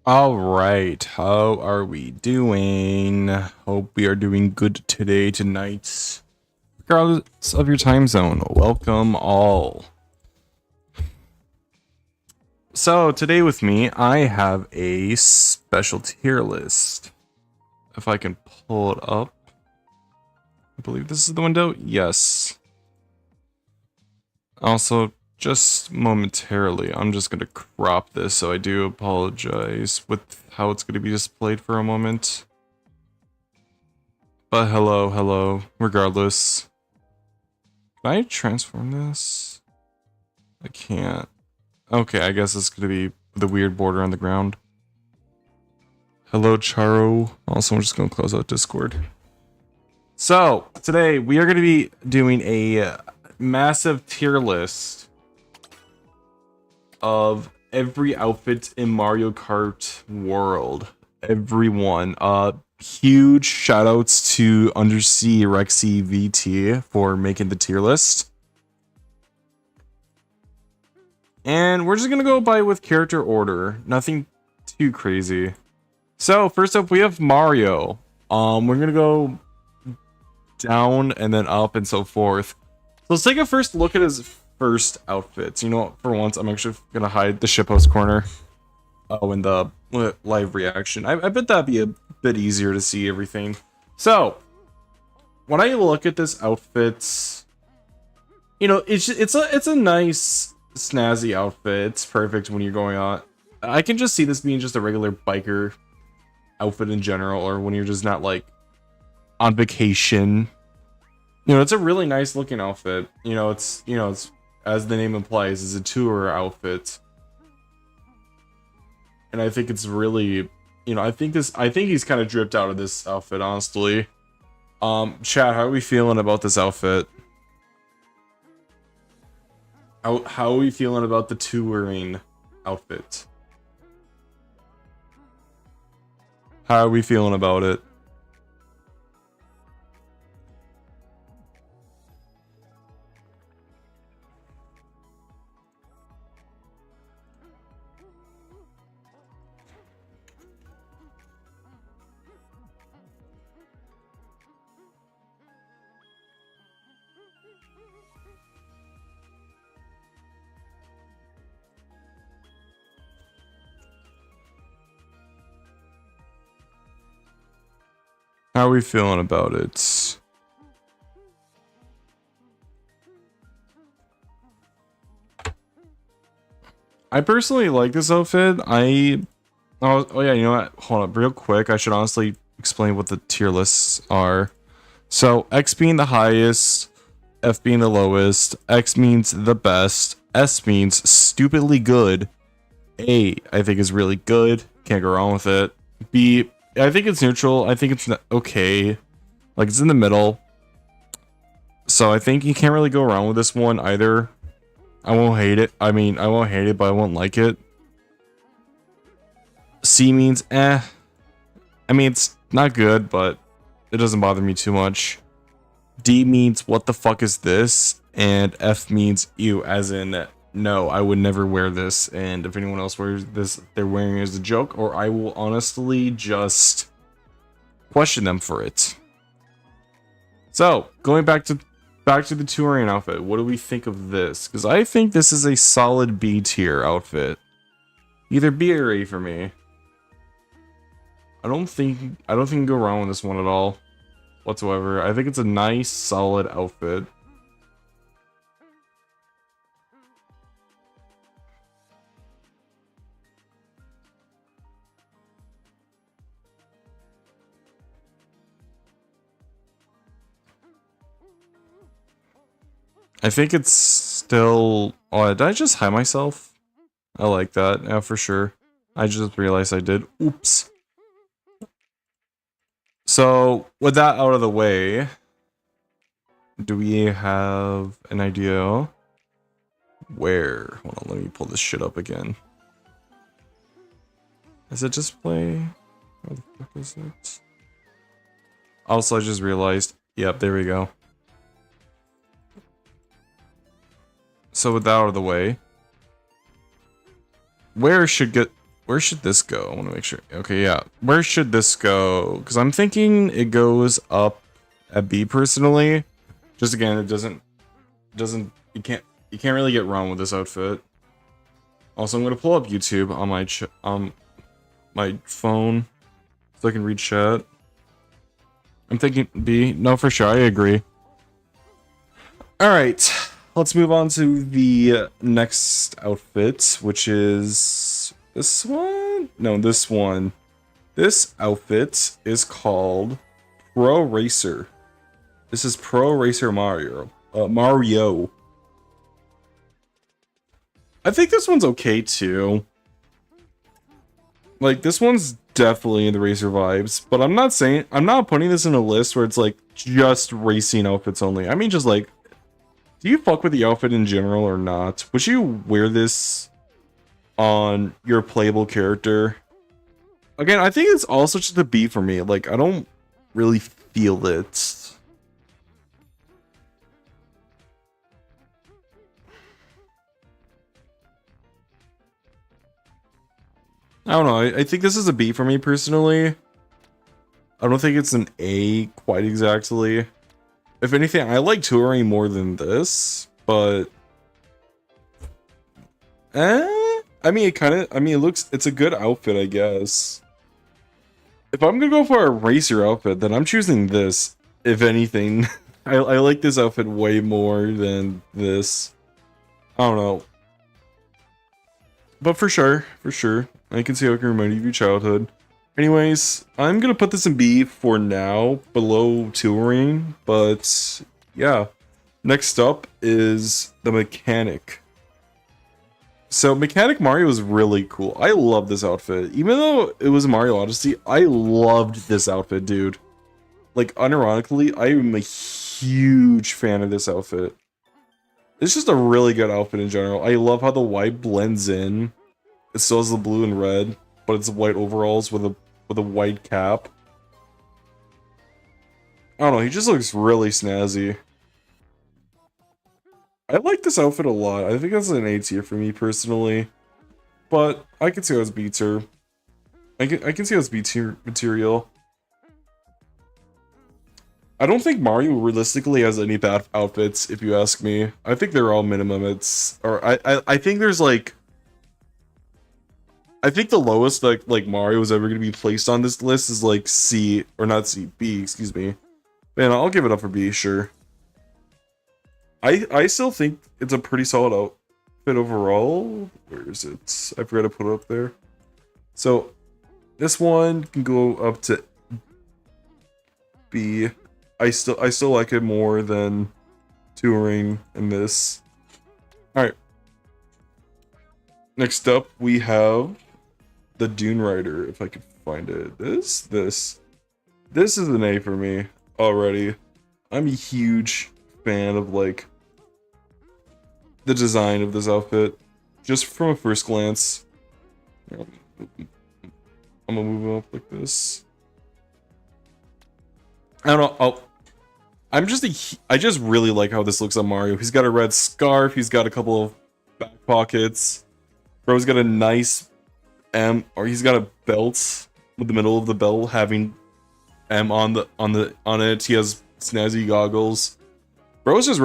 All right, how are we doing? Hope we are doing good today, tonight. Regardless of your time zone, welcome all. So, today with me, I have a special tier list. If I can pull it up. I believe this is the window. Yes. Also, just momentarily, I'm just going to crop this, so I do apologize with how it's going to be displayed for a moment. But hello, regardless. Can I transform this? I can't. Okay, I guess it's gonna be the weird border on the ground. Hello, Charo. Also, I'm just gonna close out Discord. So, today we are gonna be doing a massive tier list of every outfit in Mario Kart World. Everyone. Huge shoutouts to Undersea Rexy VT for making the tier list. And we're just gonna go by with character order. Nothing too crazy. So first up we have Mario. We're gonna go down and then up and so forth. So let's take a first look at his first outfits. You know what, for once I'm actually gonna hide the shitpost corner. Oh, and the live reaction. I bet that'd be a bit easier to see everything. So when I look at this outfit, you know, it's a nice snazzy outfit. It's perfect when you're going on. I can just see this being just a regular biker outfit in general, or when you're just not like on vacation. You know, it's a really nice looking outfit. It's as the name implies, is a tour outfit. And I think it's really, I think he's kind of dripped out of this outfit, honestly. Chat, how are we feeling about this outfit? How are we feeling about the touring outfit? How are we feeling about it? How are we feeling about it? I personally like this outfit. Oh yeah, you know what? Hold up, real quick. I should honestly explain what the tier lists are. So X being the highest, F being the lowest, X means the best, S means stupidly good, A I think is really good, can't go wrong with it. B, I think it's neutral. I think it's okay. Like, it's in the middle. So I think you can't really go wrong with this one either. I won't hate it. I mean, I won't hate it, but I won't like it. C means eh. I mean, it's not good, but it doesn't bother me too much. D means what the fuck is this? And F means ew, as in no, I would never wear this, and if anyone else wears this, they're wearing it as a joke, or I will honestly just question them for it. So, going back to the touring outfit, what do we think of this? Because I think this is a solid B tier outfit. Either B or A for me. I don't think you can go wrong with this one at all, whatsoever. I think it's a nice, solid outfit. I think it's still... Oh, did I just hide myself? I like that. Yeah, for sure. I just realized I did. Oops. So, with that out of the way, do we have an idea where? Hold on, let me pull this shit up again. Is it display? Where the fuck is it? Also, I just realized. Yep, there we go. So with that out of the way, where should get where should this go? I want to make sure. Okay, yeah. Where should this go? Because I'm thinking it goes up at B personally. Just again, it doesn't you can't really get wrong with this outfit. Also, I'm gonna pull up YouTube on my phone so I can read chat. I'm thinking B. No, for sure, I agree. All right, let's move on to the next outfit, which is this one. No, this one. This outfit is called Pro Racer. This is Pro Racer Mario. Mario. I think this one's okay too. Like, this one's definitely in the racer vibes, but I'm not putting this in a list where it's like just racing outfits only. I mean, just like, do you fuck with the outfit in general or not? Would you wear this on your playable character? Again, I think it's also just a B for me. Like, I don't really feel it. I don't know. I think this is a B for me personally. I don't think it's an A quite exactly. If anything, I like touring more than this, but I mean, it's a good outfit, I guess. If I'm gonna go for a racer outfit, then I'm choosing this. If anything, I like this outfit way more than this. I don't know. But for sure, I can see how it can remind you of your childhood. Anyways, I'm gonna put this in B for now, below touring, but yeah. Next up is the mechanic. So Mechanic Mario is really cool. I love this outfit. Even though it was Mario Odyssey, I loved this outfit, dude. Like, unironically, I am a huge fan of this outfit. It's just a really good outfit in general. I love how the white blends in. It still has the blue and red, but it's white overalls with a white cap. I don't know, he just looks really snazzy. I like this outfit a lot. I think that's an A tier for me personally. But I can see how it's B tier. I can see how it's B tier material. I don't think Mario realistically has any bad outfits, if you ask me. I think they're all minimum. I think there's like, I think the lowest like Mario is ever gonna be placed on this list is like C, or not C, B, excuse me. Man, I'll give it up for B, sure. I still think it's a pretty solid outfit overall. Where is it? I forgot to put it up there. So this one can go up to B. I still like it more than touring and this. Alright. Next up we have the Dune Rider, if I could find it. This is an A for me already. I'm a huge fan of like the design of this outfit, just from a first glance. I'm gonna move it up like this. I don't know. I just really like how this looks on Mario. He's got a red scarf. He's got a couple of back pockets. Bro's got a nice M, or he's got a belt with the middle of the belt having M on it. He has snazzy goggles. Bro's just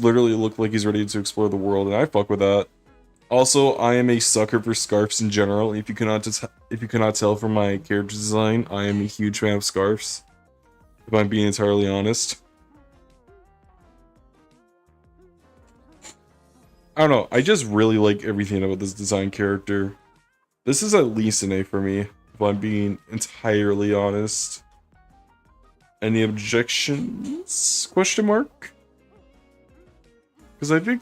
literally look like he's ready to explore the world, and I fuck with that. Also, I am a sucker for scarves in general. If you cannot tell from my character design, I am a huge fan of scarves. If I'm being entirely honest. I don't know, I just really like everything about this design character. This is at least an A for me, if I'm being entirely honest. Any objections? Question mark? Because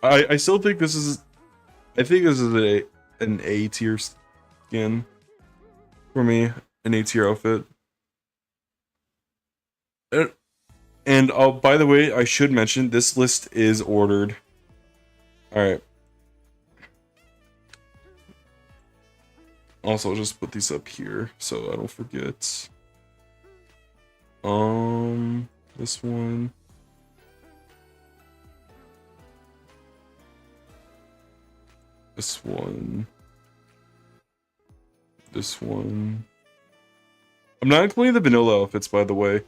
I still think this is an A tier skin for me, an A tier outfit. And oh, by the way, I should mention this list is ordered. All right. Also, I'll just put these up here so I don't forget. This one. This one. this one. I'm not including the vanilla outfits, by the way.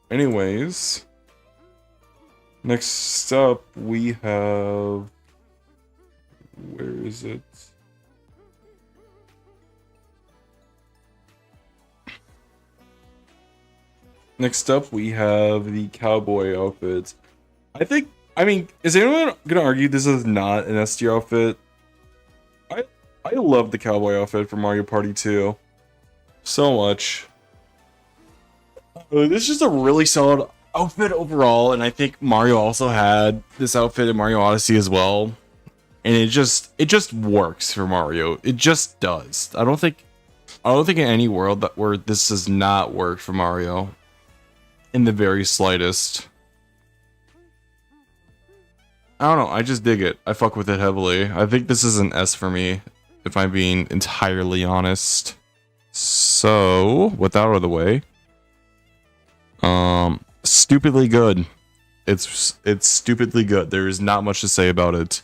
Anyways, next up we have, where is it? Next up we have the cowboy outfit. I mean, is anyone gonna argue this is not an S tier outfit? I love the cowboy outfit from Mario Party 2 so much. This is just a really solid outfit overall, and I think Mario also had this outfit in Mario Odyssey as well. And it just works for Mario. It just does. I don't think in any world where this does not work for Mario in the very slightest. I don't know, I just dig it. I fuck with it heavily. I think this is an S for me, if I'm being entirely honest. So, with that out of the way, stupidly good. It's stupidly good. There is not much to say about it.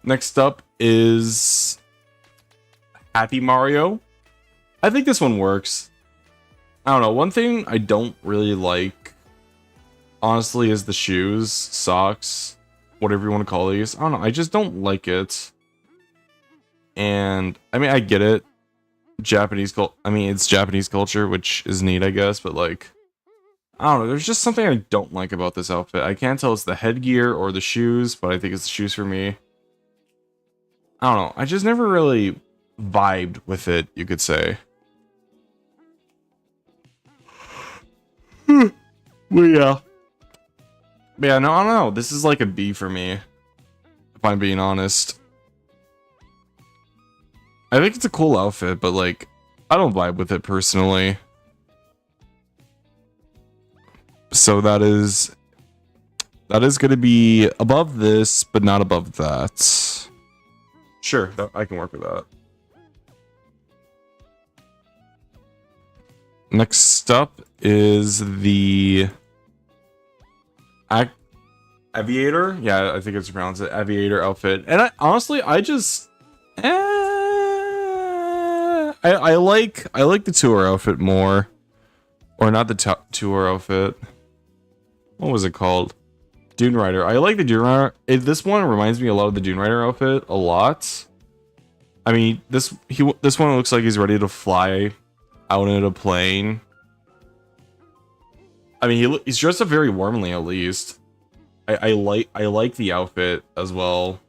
Next up is Happy Mario. I think this one works. I don't know, one thing I don't really like, honestly, is the shoes, socks, whatever you want to call these. I don't know, I just don't like it. And, I mean, I get it. It's Japanese culture, which is neat, I guess, but like, I don't know, there's just something I don't like about this outfit. I can't tell it's the headgear or the shoes, but I think it's the shoes for me. I don't know, I just never really vibed with it, you could say. Well, yeah. But yeah, no, I don't know. This is like a B for me, if I'm being honest. I think it's a cool outfit, but like, I don't vibe with it personally. So that is going to be above this, but not above that. Sure, I can work with that. Next up is the Aviator. Yeah, I think it's pronounced it. Aviator outfit. And I honestly, I just I like the tour outfit more. Or not the tour outfit. What was it called? Dune Rider. I like the Dune Rider. This one reminds me a lot of the Dune Rider outfit. A lot. I mean, this one looks like he's ready to fly out in a plane. I mean, he's dressed up very warmly, at least. I like the outfit as well.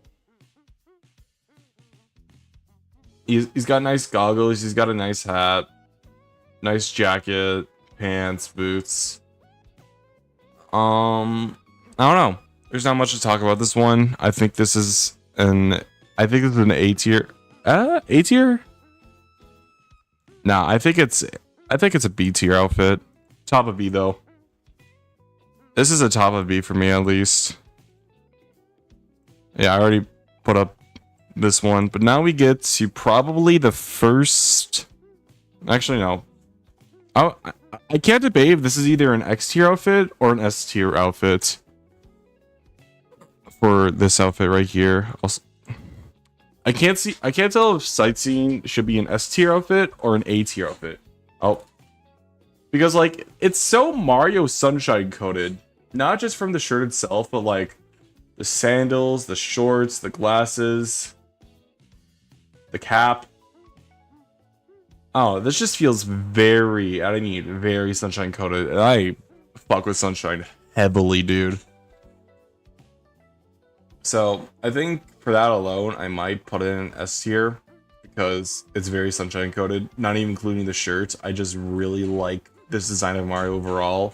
He's got nice goggles. He's got a nice hat, nice jacket, pants, boots. I don't know. There's not much to talk about this one. I think this is an A tier. A tier? Nah, I think it's a B tier outfit. Top of B though. This is a top of B for me at least. Yeah, I already put up this one, but now we get to probably the first. Actually, no. I can't debate if this is either an X tier outfit or an S tier outfit. For this outfit right here. I can't tell if sightseeing should be an S tier outfit or an A tier outfit. Oh. Because like it's so Mario Sunshine coded. Not just from the shirt itself, but like the sandals, the shorts, the glasses, the cap. Oh, this just feels very, very Sunshine coded. And I fuck with Sunshine heavily, dude. So I think for that alone, I might put it in S tier because it's very Sunshine coded. Not even including the shirt. I just really like this design of Mario overall.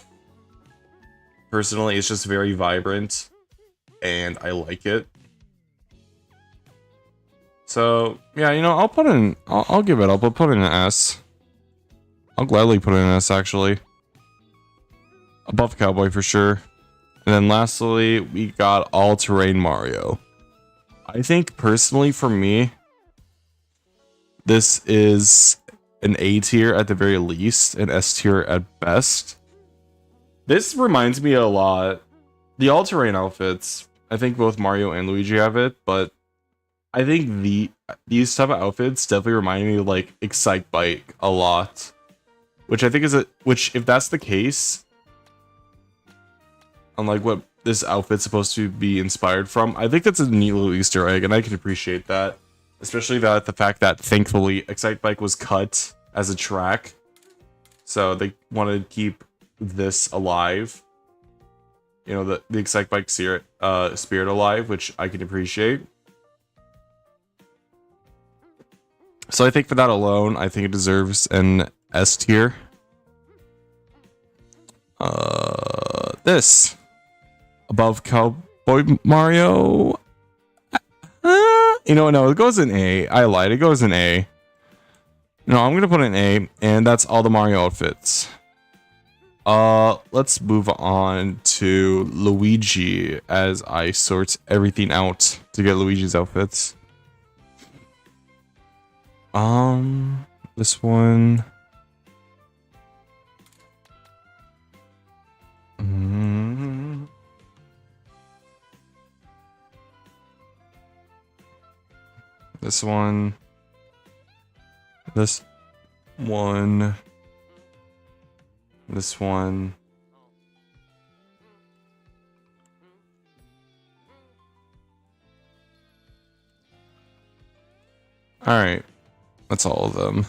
Personally, it's just very vibrant, and I like it. So yeah, you know, I'll give it up. I'll put it in an S. I'll gladly put it in an S actually. Above Cowboy for sure. And then lastly, we got All-Terrain Mario. I think personally for me, this is an A tier at the very least, an S tier at best. This reminds me a lot. The all-terrain outfits, I think both Mario and Luigi have it, but I think these type of outfits definitely remind me of like Excite Bike a lot. Which I think is which if that's the case, unlike what this outfit's supposed to be inspired from, I think that's a neat little Easter egg, and I can appreciate that. Especially the fact that thankfully Excite Bike was cut as a track. So they wanted to keep this alive. You know, the Excite Bike spirit alive, which I can appreciate. So I think for that alone, I think it deserves an S tier. This above Cowboy Mario. You know, no, it goes in A. I lied. It goes in A. No, I'm gonna put an A, and that's all the Mario outfits. Let's move on to Luigi as I sort everything out to get Luigi's outfits. This one. This one. This one. This one. All right. That's all of them.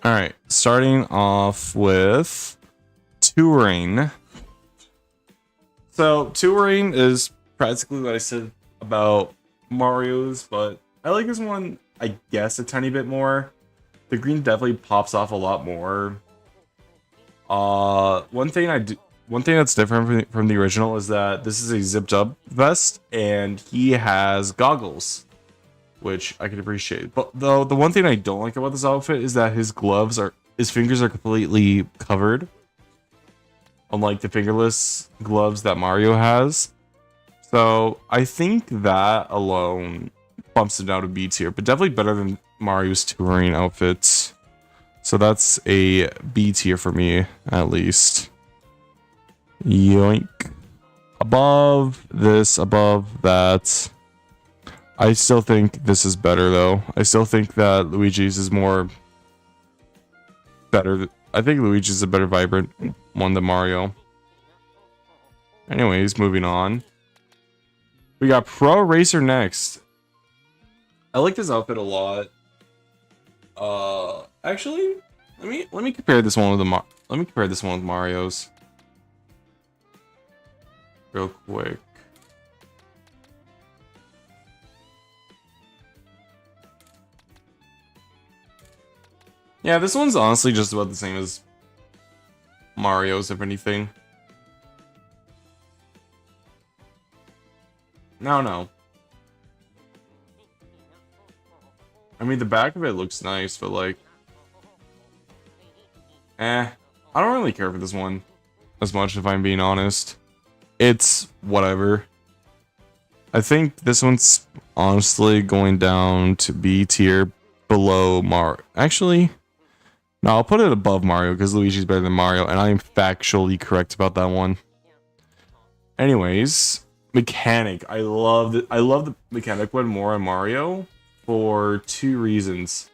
All right. Starting off with touring. So touring is practically what I said about Mario's, but I like this one, I guess, a tiny bit more. The green definitely pops off a lot more. One thing that's different from the original is that this is a zipped up vest, and he has goggles, which I can appreciate. But though the one thing I don't like about this outfit is that his fingers are completely covered, unlike the fingerless gloves that Mario has. So I think that alone bumps it down to B tier, but definitely better than Mario's touring outfits. So that's a B tier for me, at least. Yoink. Above this, above that. I still think this is better, though. I still think that Luigi's is more better. I think Luigi's a better vibrant one than Mario. Anyways, moving on. We got Pro Racer next. I like this outfit a lot. Actually, let me compare this one with Mario's real quick. Yeah, this one's honestly just about the same as Mario's, if anything. No. I mean, the back of it looks nice, but like... I don't really care for this one as much, if I'm being honest. It's whatever. I think this one's honestly going down to B tier below Mario. Actually, no, I'll put it above Mario because Luigi's better than Mario, and I am factually correct about that one. Anyways, mechanic. I love the mechanic one more on Mario for two reasons.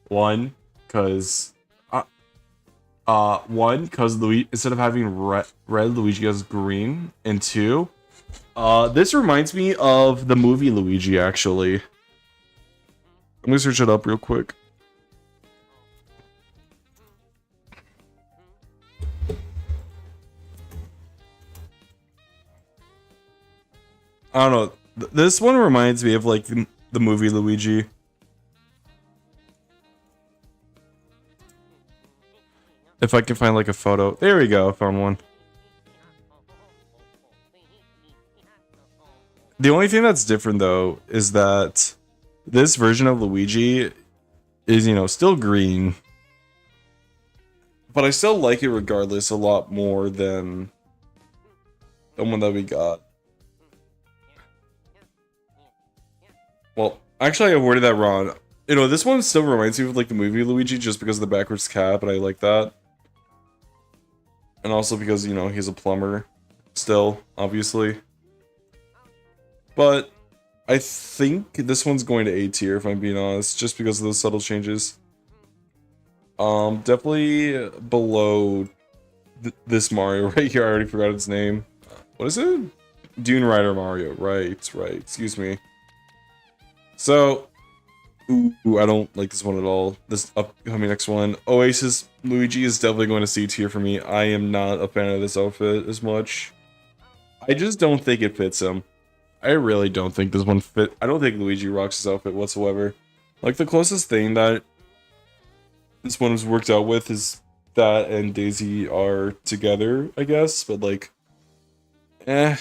One, because instead of having red, Luigi has green, and two, this reminds me of the movie Luigi. Actually, I'm gonna search it up real quick. I don't know. This one reminds me of like the movie Luigi. If I can find like a photo. There we go, I found one. The only thing that's different though is that this version of Luigi is, you know, still green. But I still like it regardless a lot more than the one that we got. Well, actually, I worded that wrong. You know, this one still reminds me of like the movie Luigi, just because of the backwards cap, and I like that. And also because, you know, he's a plumber. Still, obviously. But I think this one's going to A tier, if I'm being honest, just because of those subtle changes. Definitely below this Mario right here. I already forgot its name. What is it? Dune Rider Mario. Right. Excuse me. So, ooh, I don't like this one at all. This upcoming next one. Oasis Luigi is definitely going to C tier for me. I am not a fan of this outfit as much. I just don't think it fits him. I really don't think this one fit. I don't think Luigi rocks his outfit whatsoever. Like, the closest thing that this one was worked out with is that and Daisy are together, I guess. But, like, I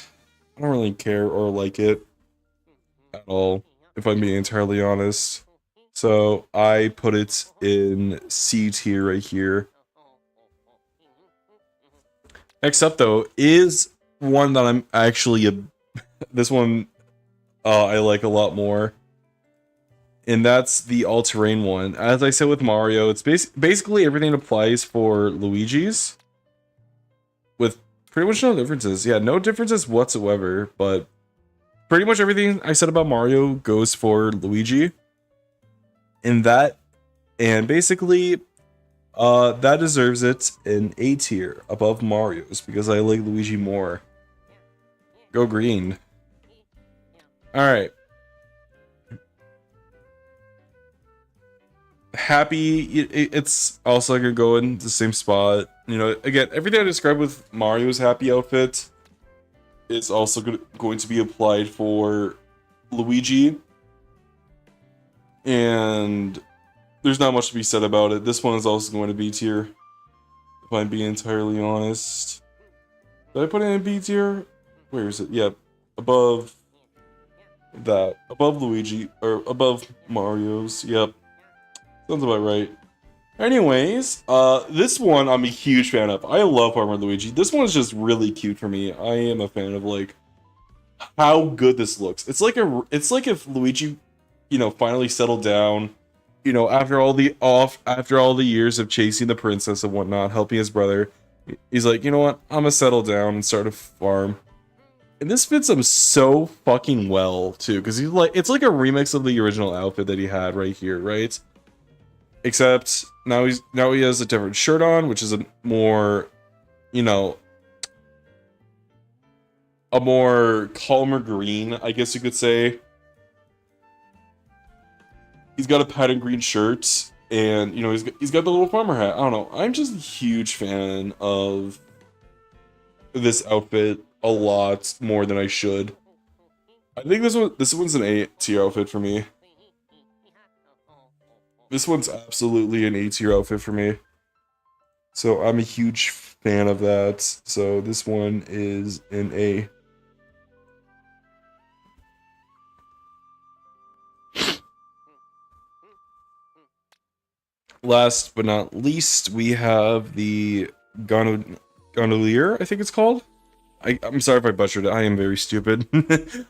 don't really care or like it at all, if I'm being entirely honest. So, I put it in C tier right here. Next up, though, is one that I'm actually this one I like a lot more. And that's the all-terrain one. As I said with Mario, it's basically everything applies for Luigi's. With pretty much no differences. Yeah, no differences whatsoever. But pretty much everything I said about Mario goes for Luigi. And basically, that deserves it in A tier above Mario's because I like Luigi more. Go green. Alright. Happy, it's also gonna go in the same spot. You know, again, everything I described with Mario's happy outfit is also going to be applied for Luigi. And there's not much to be said about it. This one is also going to B tier, if I'm being entirely honest. Did I put it in B tier? Where is it? Yep, above that. Above Luigi, or above Mario's, yep. Sounds about right. Anyways, this one I'm a huge fan of. I love Farmer Luigi. This one's just really cute for me. I am a fan of, like, how good this looks. It's like if Luigi, you know, finally settled down, you know, after all the years of chasing the princess and whatnot, helping his brother. He's like, you know what? I'm gonna settle down and start a farm. And this fits him so fucking well too, because he's like, it's like a remix of the original outfit that he had right here, right? Except now he has a different shirt on, which is a more, you know, a more calmer green, I guess you could say. He's got a patterned green shirt, and you know he's got the little farmer hat. I don't know. I'm just a huge fan of this outfit a lot more than I should. I think this one's an A tier outfit for me. This one's absolutely an A tier outfit for me. So I'm a huge fan of that. So this one is an A. Last but not least, we have the Gondolier, I think it's called. I'm sorry if I butchered it. I am very stupid.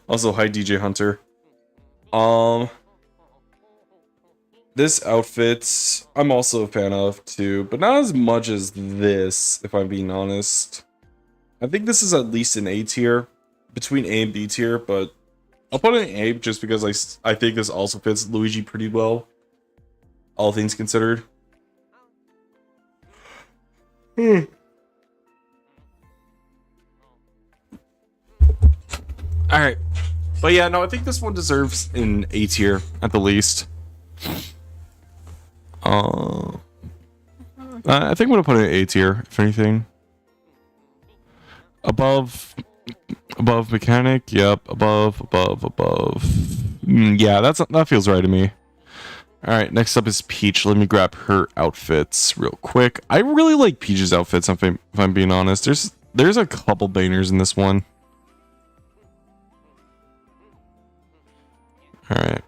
Also, hi DJ Hunter. This outfit, I'm also a fan of too, but not as much as this, if I'm being honest. I think this is at least an A tier, between A and B tier, but I'll put it in A just because I think this also fits Luigi pretty well, all things considered. Alright. But yeah, no, I think this one deserves an A tier, at the least. I think I'm gonna put it in A tier, if anything. Above mechanic, yep. Above. Yeah, that feels right to me. All right, next up is Peach. Let me grab her outfits real quick. I really like Peach's outfits. If I'm being honest, there's a couple bangers in this one. All right.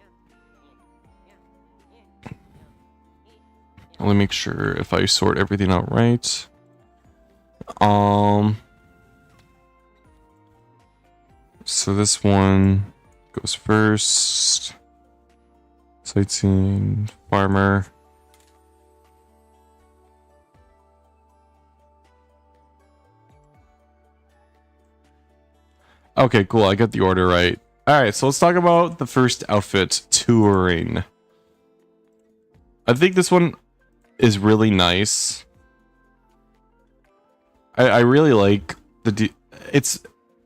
Let me make sure if I sort everything out right. So this one goes first. Sightseeing, farmer. Okay, cool. I got the order right. Alright, so let's talk about the first outfit, touring. I think this one is really nice. I really like the...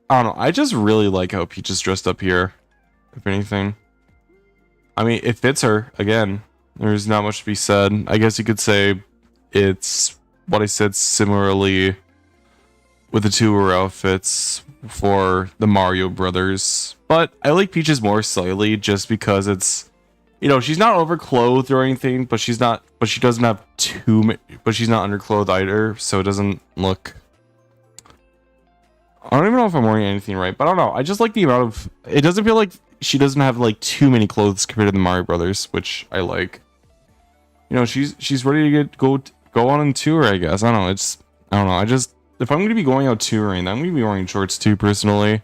I don't know. I just really like how Peach is dressed up here, if anything. I mean, it fits her. Again, there's not much to be said. I guess you could say it's what I said similarly with the tour outfits for the Mario Brothers. But I like Peach's more slightly just because it's, you know, she's not overclothed or anything, but she doesn't have but she's not underclothed either, so it doesn't look... I don't even know if I'm wearing anything right, but I don't know. I just like the amount of... It doesn't feel like she doesn't have like too many clothes compared to the Mario Brothers, which I like. You know, she's ready to go on tour, I guess. I don't know. I don't know. If I'm gonna be going out touring, I'm gonna be wearing shorts too, personally.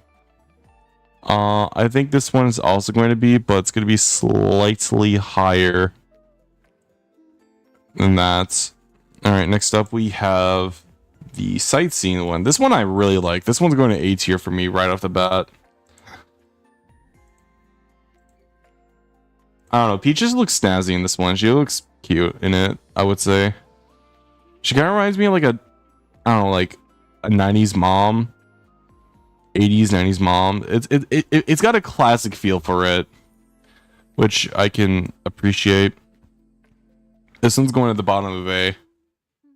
I think this one is also going to be, but it's gonna be slightly higher than that. All right, next up we have the sightseeing one. This one I really like. This one's going to A tier for me right off the bat. I don't know. Peach just looks snazzy in this one. She looks cute in it, I would say. She kind of reminds me of like I don't know, like a 90s mom. 80s, 90s mom. It's got a classic feel for it, which I can appreciate. This one's going at the bottom of A.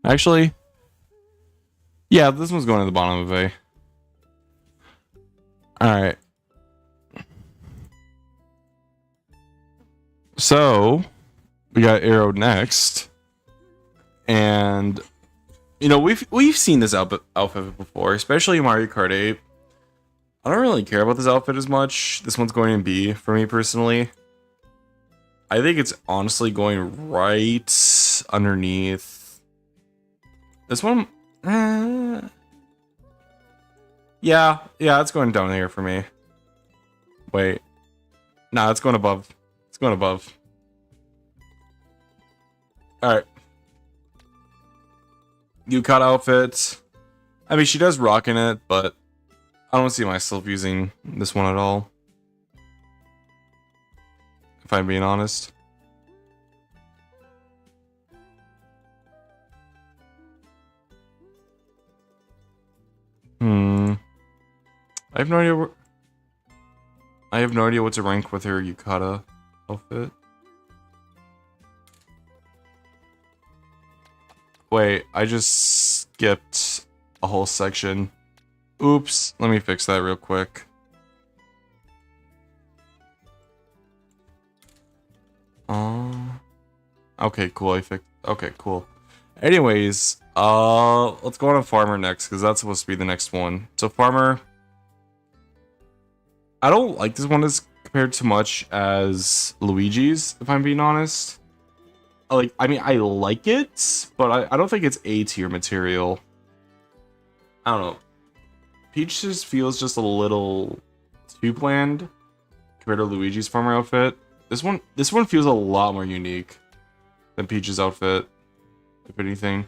Actually, yeah, this one's going at the bottom of A. Alright. So, we got Arrow next. And, you know, we've seen this outfit before, especially in Mario Kart 8. I don't really care about this outfit as much. This one's going in B for me personally. I think it's honestly going right underneath. This one, yeah, it's going down here for me. Wait, nah, it's going above. It's going above. All right. Yukata outfit. I mean, she does rock in it, but I don't see myself using this one at all, if I'm being honest. I have no idea I have no idea what to rank with her Yukata outfit. Wait, I just skipped a whole section. Oops, let me fix that real quick. Okay, cool. Okay, cool. Anyways, let's go on to Farmer next, because that's supposed to be the next one. So Farmer, I don't like this one as compared to much as Luigi's, if I'm being honest. I like it, but I don't think it's A tier material. I don't know. Peach just feels just a little too bland compared to Luigi's farmer outfit. This one feels a lot more unique than Peach's outfit, if anything.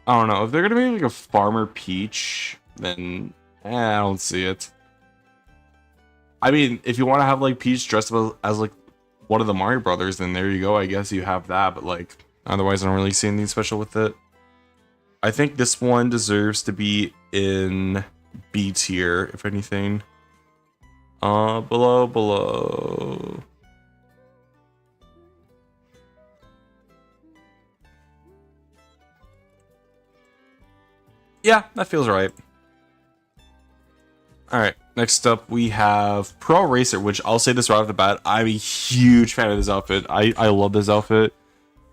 I don't know. If they're gonna be like a farmer Peach, then I don't see it. I mean, if you want to have like Peach dressed up as like one of the Mario Brothers, then there you go. I guess you have that, but like otherwise, I don't really see anything special with it. I think this one deserves to be in B tier, if anything. Below. Yeah, that feels right. Alright, next up we have Pro Racer, which I'll say this right off the bat. I'm a huge fan of this outfit. I love this outfit.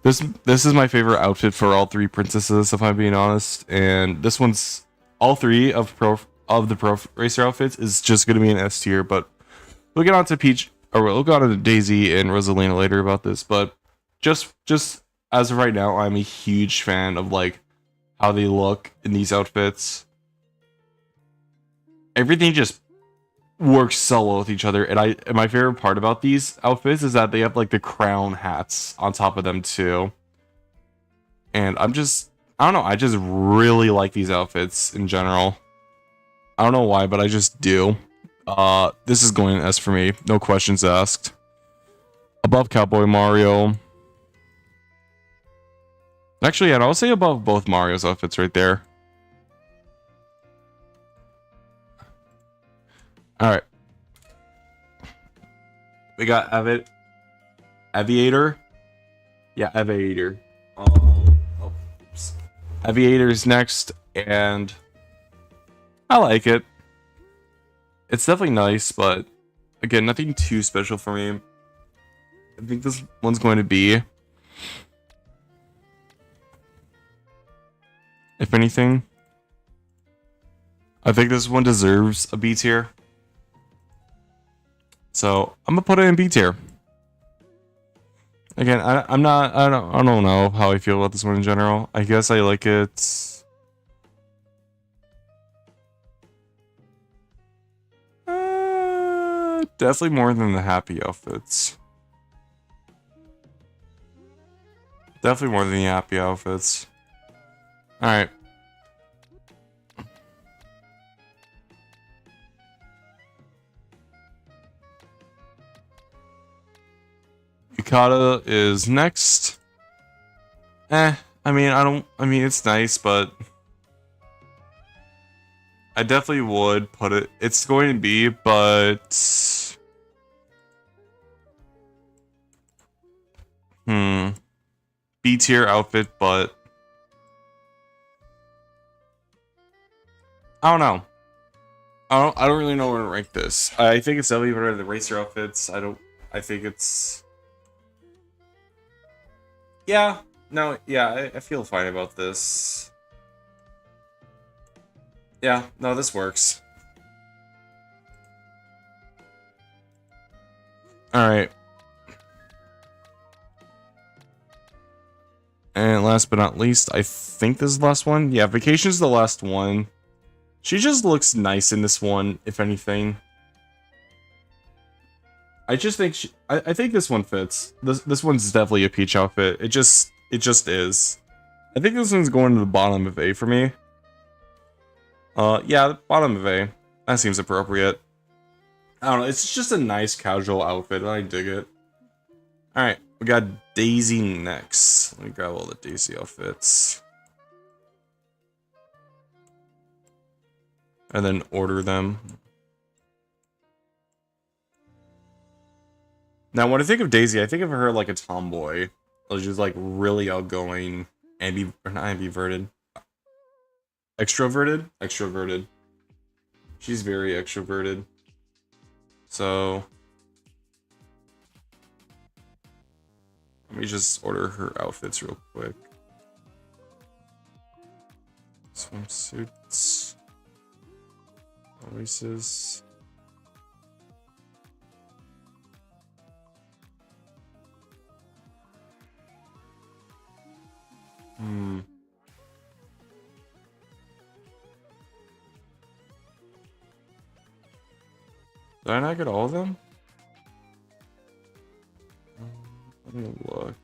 This is my favorite outfit for all three princesses, if I'm being honest. And this one's all three of the Pro Racer outfits is just gonna be an S tier. But we'll get on to Peach, or we'll go on to Daisy and Rosalina later about this. But just as of right now, I'm a huge fan of like how they look in these outfits. Everything just work so well with each other. And my favorite part about these outfits is that they have like the crown hats on top of them too. And I don't know, I just really like these outfits in general. I don't know why, but I just do. This is going S for me, no questions asked. Above Cowboy Mario. Actually, I'll say above both Mario's outfits right there. Alright. We got Aviator. Yeah, Aviator. Oops. Aviator's next, and I like it. It's definitely nice, but again, nothing too special for me. I think this one's going to be, if anything, I think this one deserves a B tier. So I'm gonna put it in B tier. Again, I don't know how I feel about this one in general. I guess I like it. Definitely more than the happy outfits. Definitely more than the happy outfits. Alright. Yukata is next. I mean, it's nice, but I definitely would put it, it's going to be, but B tier outfit, but I don't know. I don't really know where to rank this. I think it's definitely better than the racer outfits. I think it's, yeah, no, yeah, I feel fine about this. Yeah, no, this works. Alright. And last but not least, I think this is the last one. Yeah, Vacation's the last one. She just looks nice in this one, if anything. I just think I think this one fits. This one's definitely a Peach outfit. It just is. I think this one's going to the bottom of A for me. Yeah, bottom of A. That seems appropriate. I don't know, it's just a nice casual outfit. I dig it. Alright, we got Daisy next. Let me grab all the Daisy outfits. And then order them. Now, when I think of Daisy, I think of her like a tomboy. She's like really outgoing, not ambiverted. Extroverted? Extroverted. She's very extroverted. So let me just order her outfits real quick. Swimsuits. Oasis. Did I not get all of them? Let me look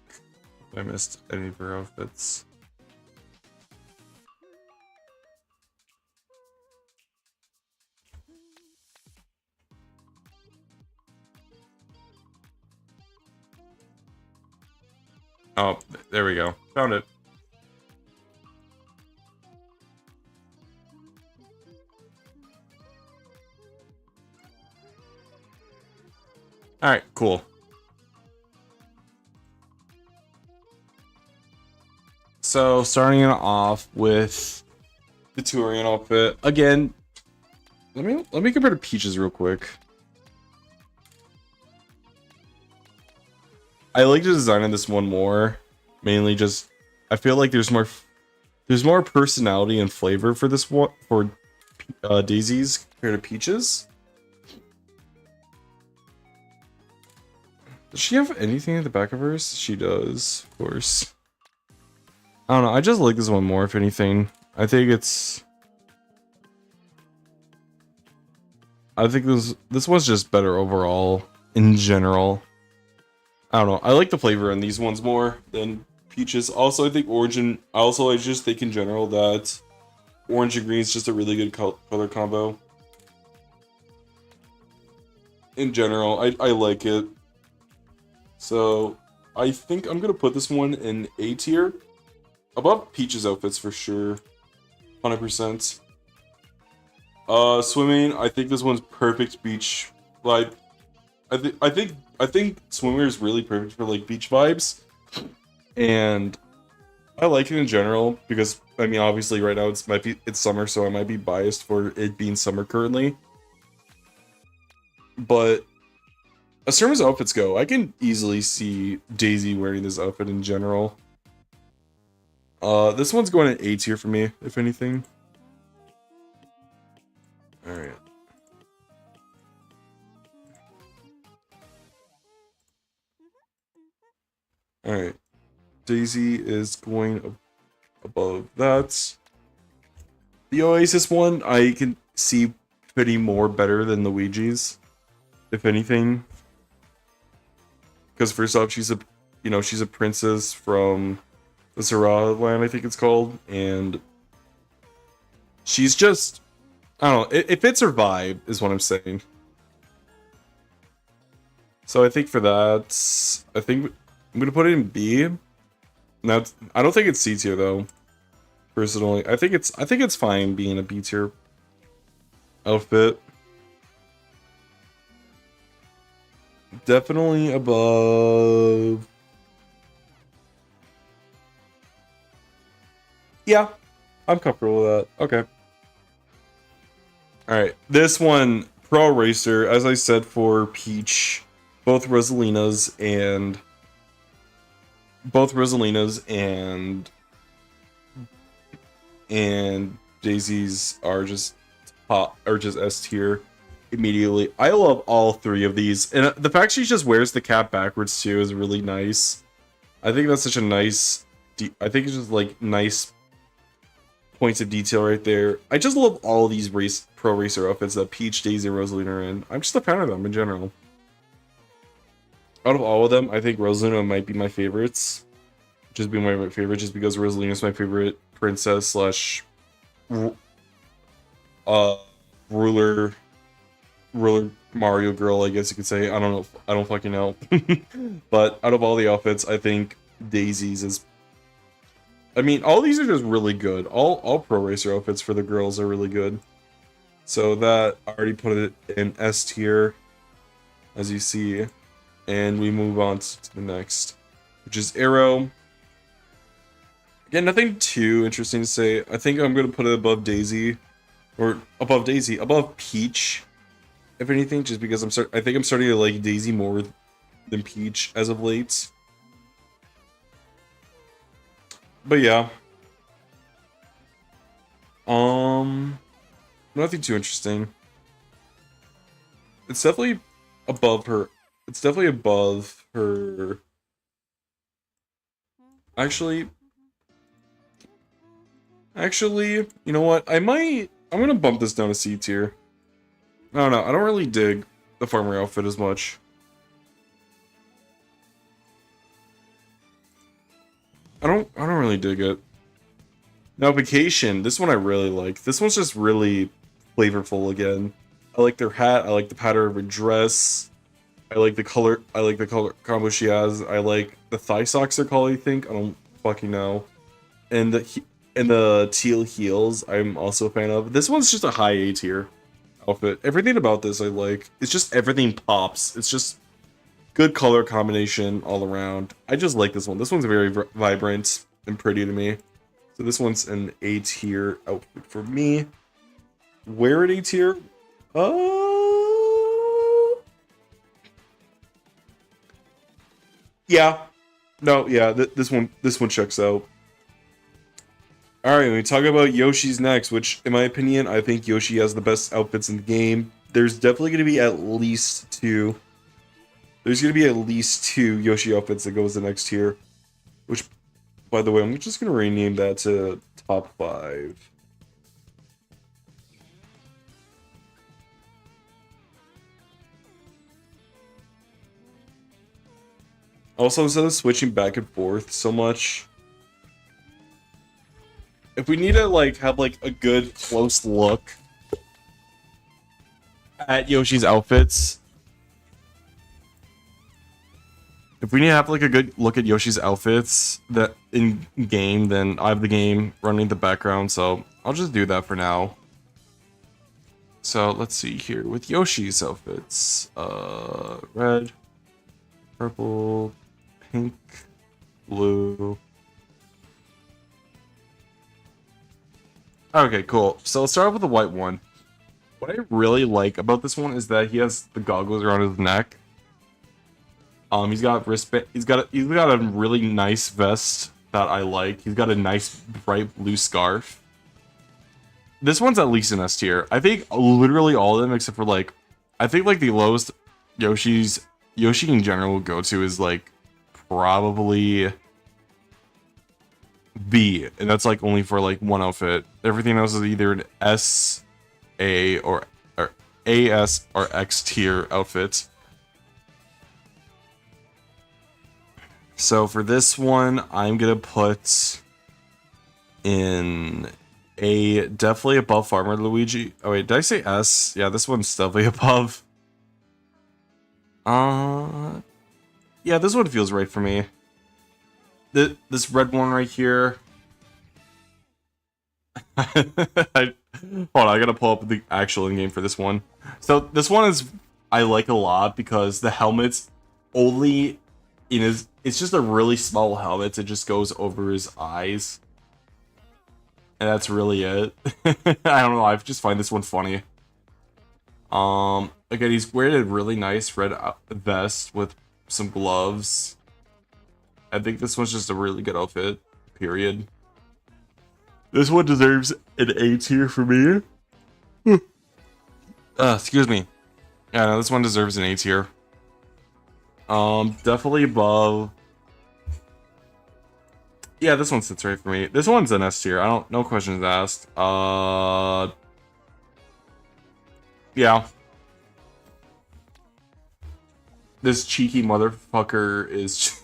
if I missed any of her outfits. Oh, there we go. Found it. Alright, cool. So, starting off with the Turian outfit. Again, let me compare to Peaches real quick. I like the design of this one more. Mainly just, I feel like there's more personality and flavor for this one, for Daisy's compared to Peaches. Does she have anything at the back of hers? She does, of course. I don't know, I just like this one more, if anything. I think I think this was just better overall in general. I don't know. I like the flavor in these ones more than peaches. Also, I think I just think in general that orange and green is just a really good color combo. In general, I like it. So I think I'm gonna put this one in A tier, above Peach's outfits for sure, 100%. Swimming, I think this one's perfect beach vibe. I think swimwear is really perfect for like beach vibes, and I like it in general because I mean obviously right now it's summer, so I might be biased for it being summer currently. But as far as outfits go, I can easily see Daisy wearing this outfit in general. This one's going at A tier for me, if anything. Alright. Alright. Daisy is going above that. The Oasis one, I can see fitting more better than the Luigi's, if anything. Because first off, she's a princess from the Sarah land, I think it's called, and she's just, I don't know, it fits her vibe, is what I'm saying. So I think for that, I think I'm gonna put it in B. Now, I don't think it's C tier though. Personally, I think it's fine being a B tier outfit. Definitely above. Yeah, I'm comfortable with that. Okay. Alright, this one, Pro Racer, as I said for Peach, both Rosalina's and Daisy's are just S tier immediately. I love all three of these, and the fact she just wears the cap backwards too is really nice. I think that's such a nice, I think it's just like nice points of detail right there. I just love all of these Pro Racer outfits that Peach, Daisy, and Rosalina are in. I'm just a fan of them in general. Out of all of them, I think Rosalina might be my favorites. Just be my favorite, just because Rosalina is my favorite princess slash ruler Mario girl, I guess you could say. I don't know. I don't fucking know. But out of all the outfits, I think Daisy's is. I mean, all these are just really good. All Pro Racer outfits for the girls are really good. So that I already put it in S tier, as you see, and we move on to the next, which is Arrow. Again, nothing too interesting to say. I think I'm gonna put it above Daisy, above Peach, if anything, just because I think I'm starting to like Daisy more than Peach as of late. But yeah. Nothing too interesting. It's definitely above her. It's definitely above her. Actually, you know what? I'm gonna bump this down to C tier. I don't know. I don't really dig the farmer outfit as much. I don't really dig it. Now, Vacation. This one I really like. This one's just really flavorful again. I like their hat. I like the pattern of her dress. I like the color. I like the color combo she has. I like the thigh socks they're called, I think. I don't fucking know. And the teal heels, I'm also a fan of. This one's just a high A tier outfit. Everything about this I like. It's just everything pops. It's just good color combination all around. I just like this one. This one's very vibrant and pretty to me. So this one's an A tier outfit for me. Where at A tier? Yeah. No, yeah, this one checks out. Alright, we talk about Yoshi's next, which, in my opinion, I think Yoshi has the best outfits in the game. There's definitely going to be at least two. There's going to be at least two Yoshi outfits that goes the next tier. Which, by the way, I'm just going to rename that to top 5. Also, instead of switching back and forth so much, if we need to like have like a good close look at Yoshi's outfits, if we need to have like a good look at Yoshi's outfits that in game, then I have the game running in the background, so I'll just do that for now. So let's see here with Yoshi's outfits. Red, purple, pink, blue. Okay, cool. So let's start off with the white one. What I really like about this one is that he has the goggles around his neck. He's got wristband. He's got a really nice vest that I like. He's got a nice bright blue scarf. This one's at least an S tier. I think literally all of them except for like, I think like the lowest Yoshi in general will go to is like probably B, and that's like only for like one outfit. Everything else is either an S, A, or AS or X tier outfit. So for this one, I'm gonna put in A, definitely above Farmer Luigi. Oh wait, did I say S? Yeah, this one's definitely above. Yeah, this one feels right for me. This red one right here. Hold on, I gotta pull up the actual in-game for this one. So this one is I like a lot because the helmet's only in his. It's just a really small helmet. It just goes over his eyes, and that's really it. I don't know. I just find this one funny. Again, he's wearing a really nice red vest with some gloves. I think this one's just a really good outfit, period. This one deserves an A tier for me. Excuse me. Yeah, no, this one deserves an A tier. Definitely above. Yeah, this one sits right for me. This one's an S tier. No questions asked. Yeah. This cheeky motherfucker is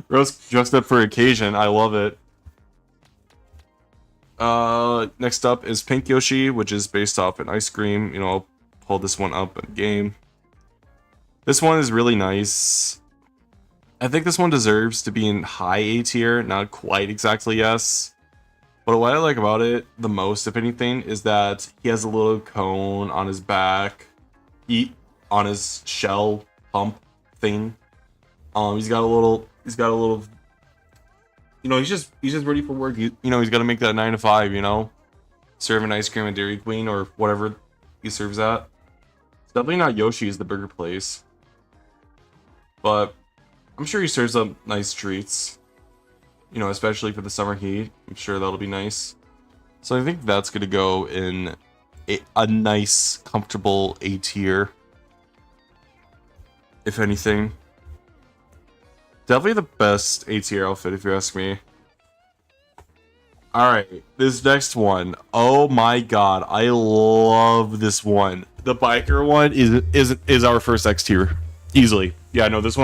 Rose dressed up for occasion. I love it. Next up is Pink Yoshi, which is based off an ice cream. You know, I'll pull this one up in game. This one is really nice. I think this one deserves to be in high A tier, not quite exactly yes. But what I like about it the most, if anything, is that he has a little cone on his back, on his shell pump thing. He's got a little, you know, he's just ready for work. You know, he's got to make that 9 to 5. You know, serving ice cream at Dairy Queen or whatever he serves at. It's definitely not Yoshi's, the burger place, but I'm sure he serves up nice treats. You know, especially for the summer heat. I'm sure that'll be nice. So I think that's gonna go in a nice, comfortable A tier. If anything. Definitely the best A tier outfit, if you ask me. Alright, this next one. Oh my god, I love this one. The biker one is our first X tier. Easily. Yeah, no, this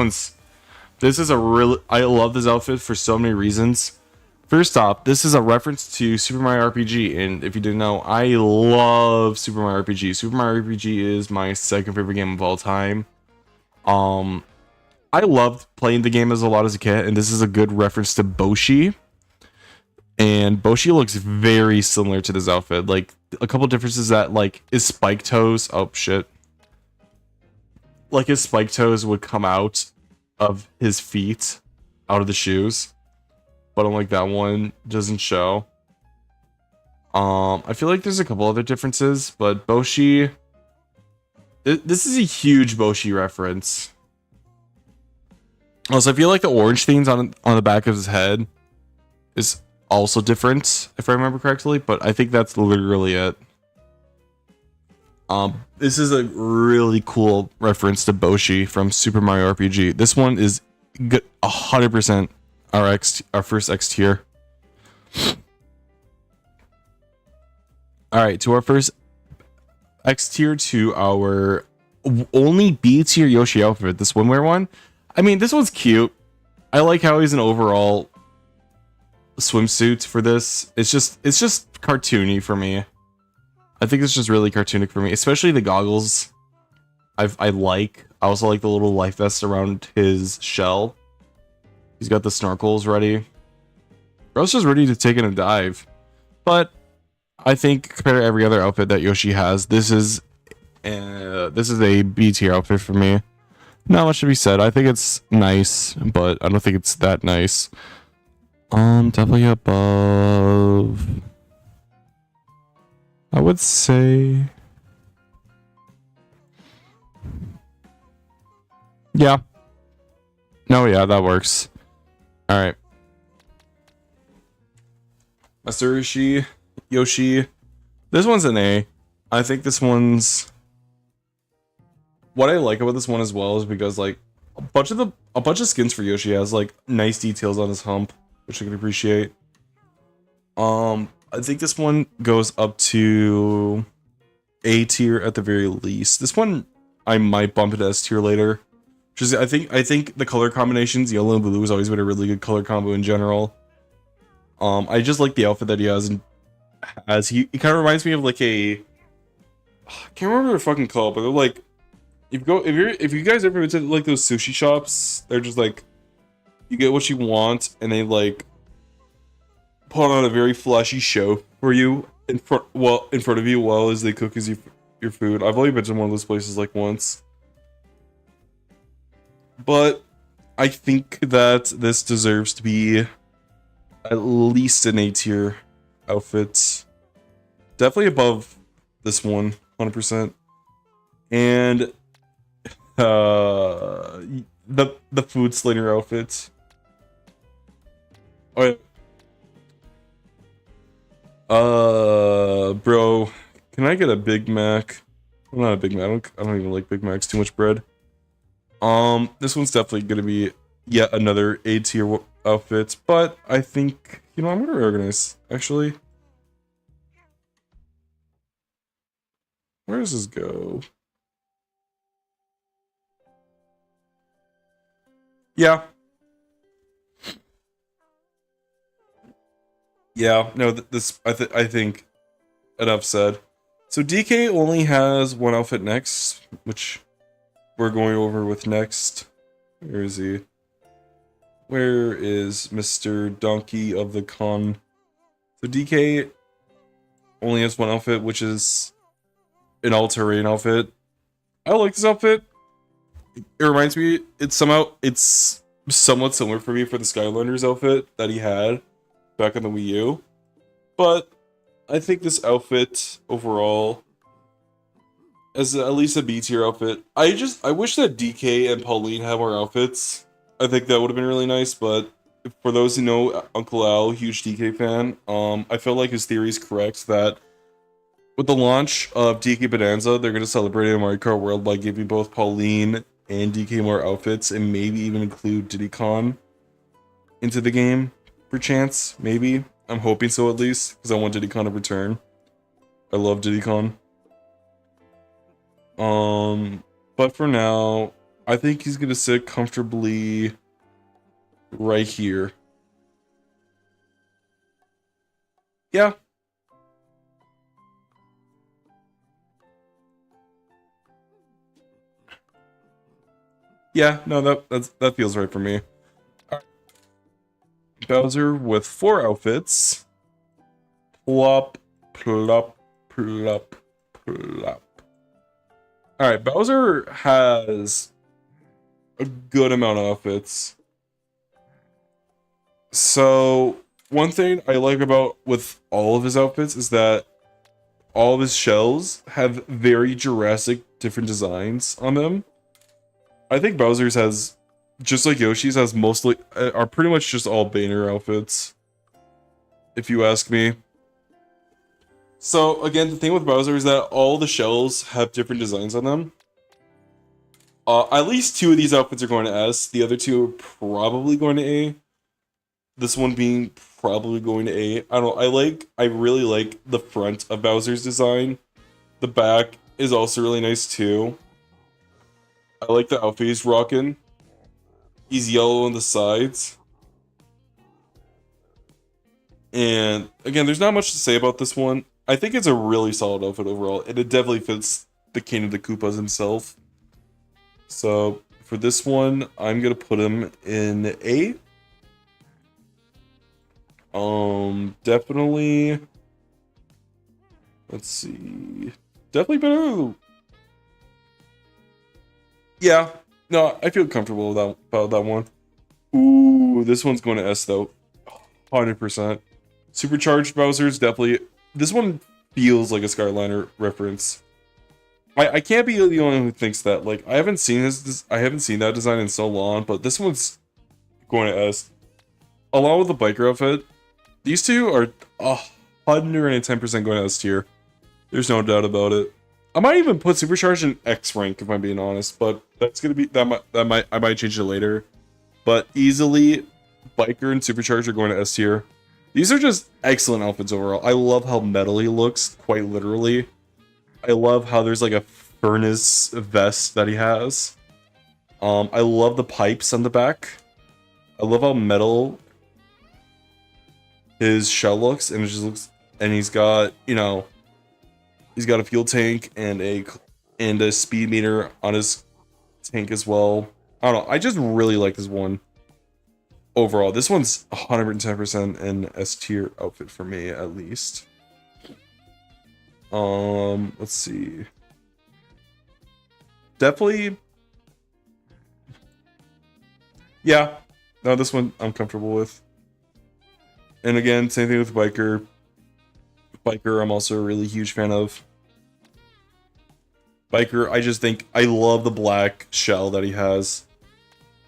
is a really... I love this outfit for so many reasons. First off, this is a reference to Super Mario RPG, and if you didn't know, I love Super Mario RPG. Super Mario RPG is my second favorite game of all time. I loved playing the game as a kid, and this is a good reference to Boshi. And Boshi looks very similar to this outfit. Like, a couple differences that, like, his spike toes... Oh, shit. Like, his spike toes would come out of his feet, out of the shoes. But unlike that one, doesn't show. I feel like there's a couple other differences, but Boshi... This is a huge Boshi reference. Also, I feel like the orange things on the back of his head is also different, if I remember correctly, but I think that's literally it. This is a really cool reference to Boshi from Super Mario RPG. This one is good, 100% our first X tier. All right, to our first X tier, to our only B tier Yoshi outfit, the swimwear one. I mean, this one's cute. I like how he's an overall swimsuit for this. It's just cartoony for me. I think it's just really cartoonic for me, especially the goggles. I like. I also like the little life vest around his shell. He's got the snorkels ready. Bro's just ready to take in a dive. But I think compared to every other outfit that Yoshi has, this is a B tier outfit for me. Not much to be said. I think it's nice, but I don't think it's that nice. Definitely above. I would say, yeah. No, yeah, that works. All right. Masurishi, Yoshi. This one's an A. I think this one's. What I like about this one as well is because like a bunch of skins for Yoshi has like nice details on his hump, which I can appreciate. I think this one goes up to A tier at the very least. This one I might bump it to S tier later. Just I think the color combinations, yellow and blue, has always been a really good color combo in general. I just like the outfit that he has, and he kind of reminds me of like a, I can't remember what they're fucking called, but they're like, if you guys ever been to like those sushi shops, they're just like, you get what you want, and they like put on a very flashy show for you in front of you while as they cook your food. I've only been to one of those places like once, but I think that this deserves to be at least an A tier outfit, definitely above this one, 100%. And the food slinger outfit. Oh yeah. Bro, can I get a Big Mac? Well, not a Big Mac. I don't even like Big Macs. Too much bread. This one's definitely gonna be yet another A tier outfit, but I think, you know, I'm gonna reorganize. Actually, where does this go? Yeah. Yeah, no, I think enough said. So DK only has one outfit next, which we're going over with next. Where is he? Where is Mr. Donkey of the Con? So DK only has one outfit, which is an all-terrain outfit. I like this outfit. It reminds me, it's somewhat similar for me for the Skylanders outfit that he had back on the Wii U. But I think this outfit overall is at least a B tier outfit. I wish that DK and Pauline had more outfits. I think that would have been really nice, but for those who know Uncle Al, huge DK fan, I feel like his theory is correct that with the launch of DK Bonanza, they're going to celebrate in Mario Kart World by giving both Pauline and DK more outfits, and maybe even include Diddy Kong into the game, perchance, maybe. I'm hoping so at least, because I want Diddy Kong to return. I love Diddy Kong. But for now, I think he's gonna sit comfortably right here. Yeah. Yeah, no, that feels right for me. Right. Bowser with 4 outfits. Plop, plop, plop, plop. Alright, Bowser has a good amount of outfits. So, one thing I like about with all of his outfits is that all of his shells have very Jurassic different designs on them. I think Bowser's has, just like Yoshi's, has mostly, are pretty much just all Banner outfits, if you ask me. So, again, the thing with Bowser is that all the shells have different designs on them. At least 2 of these outfits are going to S. The other 2 are probably going to A. This one being probably going to A. I don't know, I really like the front of Bowser's design. The back is also really nice too. I like the outfit he's rocking. He's yellow on the sides. And again, there's not much to say about this one. I think it's a really solid outfit overall, and it definitely fits the King of the Koopas himself. So for this one, I'm gonna put him in A. Definitely. Let's see. Definitely better. Yeah. No, I feel comfortable about that one. Ooh, this one's going to S though. 100%. Supercharged Bowser's definitely. This one feels like a Skyliner reference. I can't be the only one who thinks that. Like, I haven't seen I haven't seen that design in so long, but this one's going to S. Along with the biker outfit, these two are 110% going to S tier. There's no doubt about it. I might even put Supercharged in X rank if I'm being honest, but that's gonna be I might change it later. But easily, Biker and Supercharged are going to S tier. These are just excellent outfits overall. I love how metal he looks, quite literally. I love how there's like a furnace vest that he has. I love the pipes on the back. I love how metal his shell looks, and it just looks, and he's got, you know, he's got a fuel tank and a speed meter on his tank as well. I don't know. I just really like this one. Overall, this one's 110% an S tier outfit for me, at least. Let's see. Definitely. Yeah. No, this one I'm comfortable with. And again, same thing with Biker. Biker, I'm also a really huge fan of. Biker, I just think I love the black shell that he has.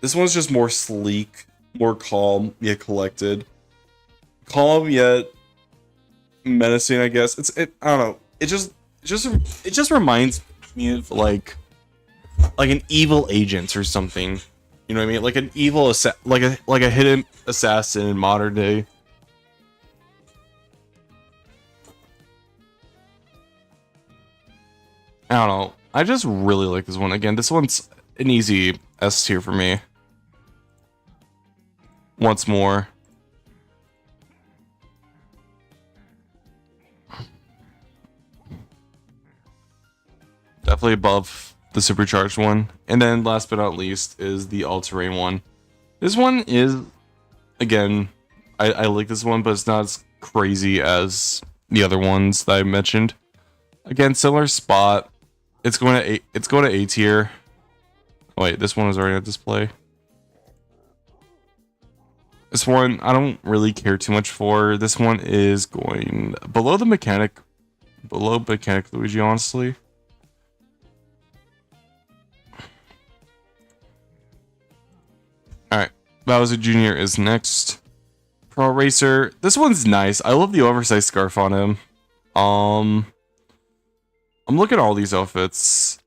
This one's just more sleek, more calm, yet collected. Calm yet menacing, I guess. I don't know. It just reminds me of like an evil agent or something. You know what I mean? Like an evil like a hidden assassin in modern day. I don't know. I just really like this one. Again, this one's an easy S tier for me. Once more. Definitely above the supercharged one. And then last but not least is the all-terrain one. This one is, again, I like this one, but it's not as crazy as the other ones that I mentioned. Again, similar spot. It's going to A tier. Oh, wait, this one was already on display. This one I don't really care too much for. This one is going below mechanic Luigi, honestly. Alright, Bowser Jr. is next. Pro Racer. This one's nice. I love the oversized scarf on him. I'm looking at all these outfits.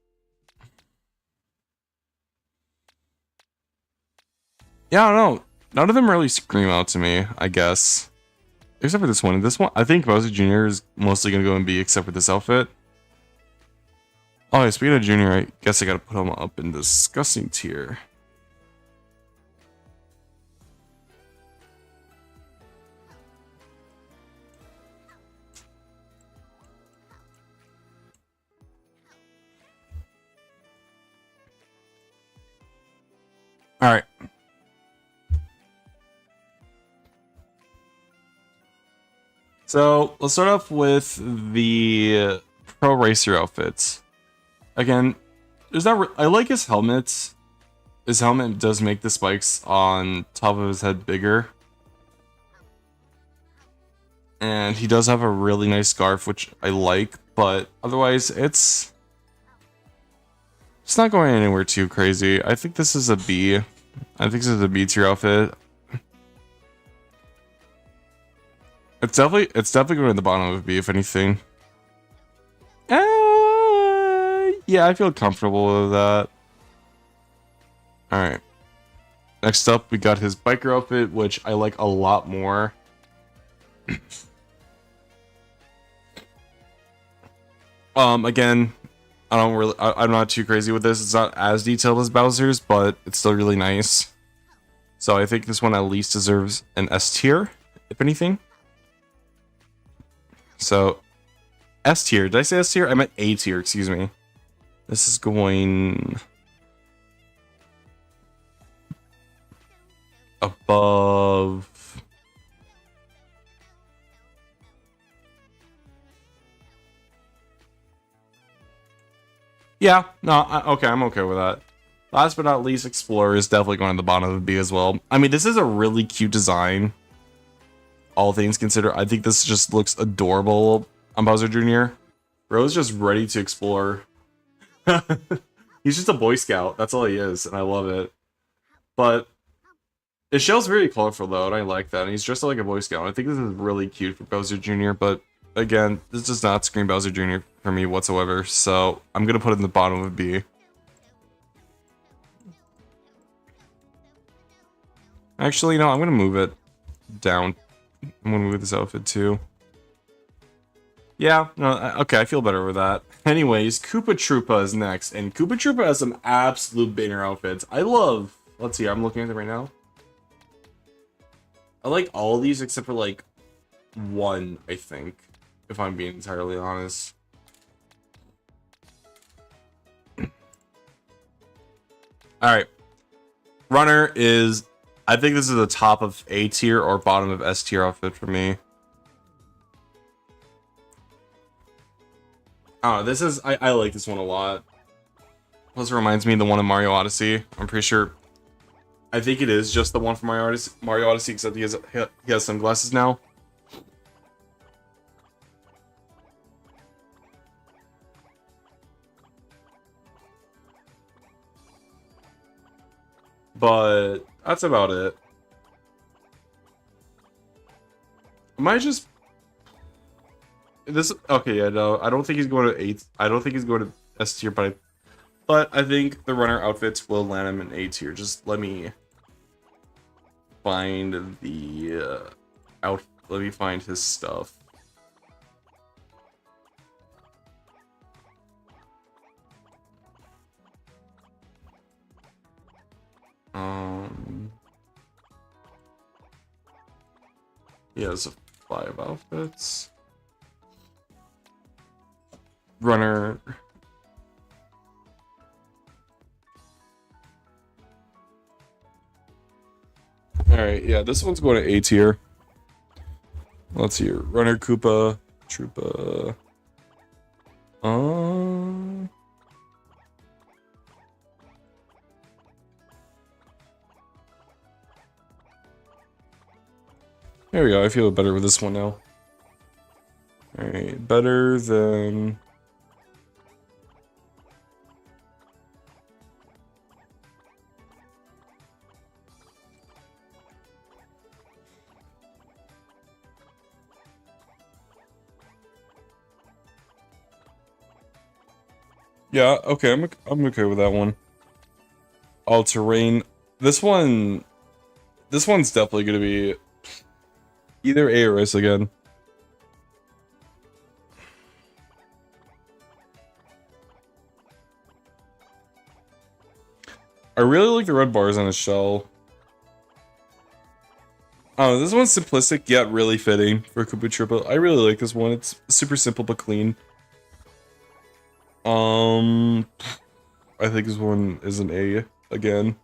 Yeah, I don't know. None of them really scream out to me, I guess. Except for this one. This one, I think Bowser Jr. is mostly going to go in B, except for this outfit. Oh, yeah, speaking of Junior, I guess I got to put him up in disgusting tier. Alright. So, let's start off with the Pro Racer outfits. Again, I like his helmet. His helmet does make the spikes on top of his head bigger. And he does have a really nice scarf, which I like, but otherwise it's not going anywhere too crazy. I think this is a B. I think this is a B tier outfit. It's definitely going to the bottom of B, if anything. Yeah, I feel comfortable with that. Alright. Next up, we got his biker outfit, which I like a lot more. Again, I'm not too crazy with this. It's not as detailed as Bowser's, but it's still really nice. So I think this one at least deserves an S tier, if anything. So S tier. Did I say S tier? I meant A tier, excuse me. This is going above. Yeah, no, okay, I'm okay with that. Last but not least, Explorer is definitely going to the bottom of B as well. I mean, this is a really cute design. All things considered, I think this just looks adorable on Bowser Jr. Bro's just ready to explore. He's just a Boy Scout. That's all he is, and I love it. But his shell's very colorful, though, and I like that. And he's dressed like a Boy Scout. I think this is really cute for Bowser Jr., but again, this does not scream Bowser Jr. for me whatsoever, so I'm going to put it in the bottom of B. Actually, no, I'm going to move it down. I'm going to move this outfit, too. Yeah, no, okay, I feel better with that. Anyways, Koopa Troopa is next, and Koopa Troopa has some absolute banger outfits. I love... Let's see, I'm looking at them right now. I like all of these except for, like, one, I think, if I'm being entirely honest. Alright. Runner is... I think this is the top of A tier or bottom of S tier outfit for me. Oh, this is... I like this one a lot. Plus, it reminds me of the one in Mario Odyssey. I'm pretty sure... I think it is just the one from Mario Odyssey, except he has sunglasses now. But that's about it. Am I just... This... Okay, yeah, no. I don't think he's going to 8. I don't think he's going to S tier, but I think the runner outfits will land him in A tier. Just let me find the let me find his stuff. He has 5 outfits. Runner. Alright, yeah, this one's going to A tier. Let's see here. Runner Koopa Troopa. There we go, I feel better with this one now. Alright, better than... Yeah, okay, I'm okay with that one. All terrain. This one's definitely gonna be either A or S again. I really like the red bars on his shell. Oh, this one's simplistic yet really fitting for Koopa Troopa. I really like this one. It's super simple but clean. I think this one is an A again.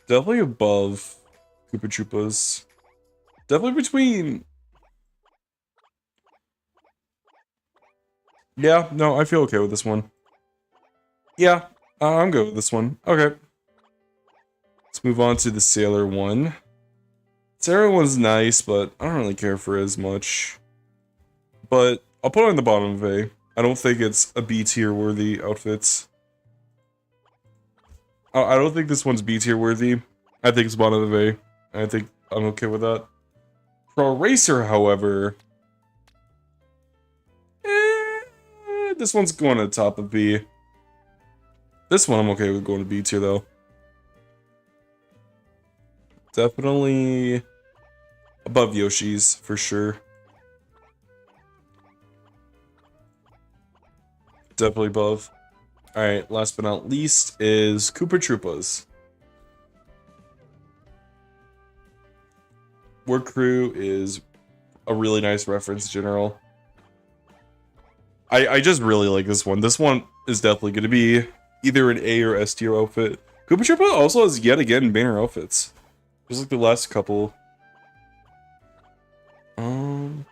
Definitely above Koopa Troopas. Definitely between... Yeah, no, I feel okay with this one. Yeah, I'm good with this one. Okay. Let's move on to the Sailor one. Sailor one's nice, but I don't really care for it as much. But I'll put it on the bottom of A. I don't think it's a B tier worthy outfits. I don't think this one's B tier worthy. I think it's bottom of A. I think I'm okay with that. Pro Racer, however, this one's going to the top of B. This one I'm okay with going to B tier though. Definitely above Yoshi's for sure. Definitely above. Alright, last but not least is Koopa Troopas. Work crew is a really nice reference in general. I just really like this one. This one is definitely going to be either an A or S tier outfit. Koopa Troopa also has yet again banner outfits. Just like the last couple. I'm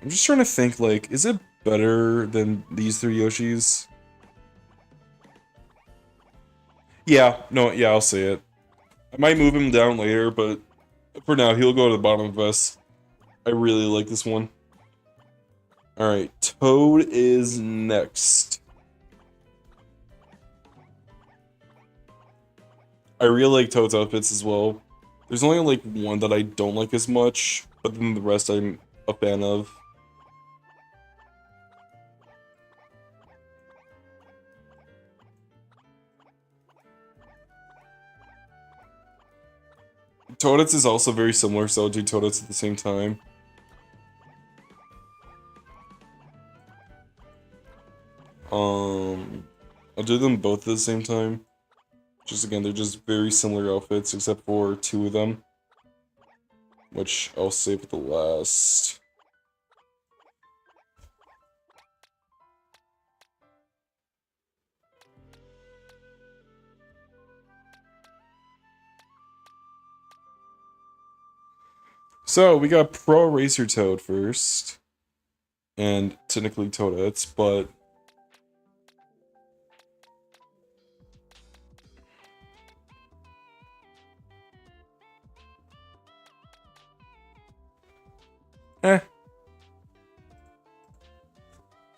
just trying to think, like, is it better than these three Yoshis? Yeah, no, yeah, I'll say it. I might move him down later, but for now, he'll go to the bottom of us. I really like this one. Alright, Toad is next. I really like Toad's outfits as well. There's only like one that I don't like as much, but then the rest I'm a fan of. Toadette's is also very similar, so I'll do Toadette's at the same time. I'll do them both at the same time. Just again, they're just very similar outfits, except for two of them. Which I'll save for the last. So, we got Pro Racer Toad first. And technically Toadette's, but...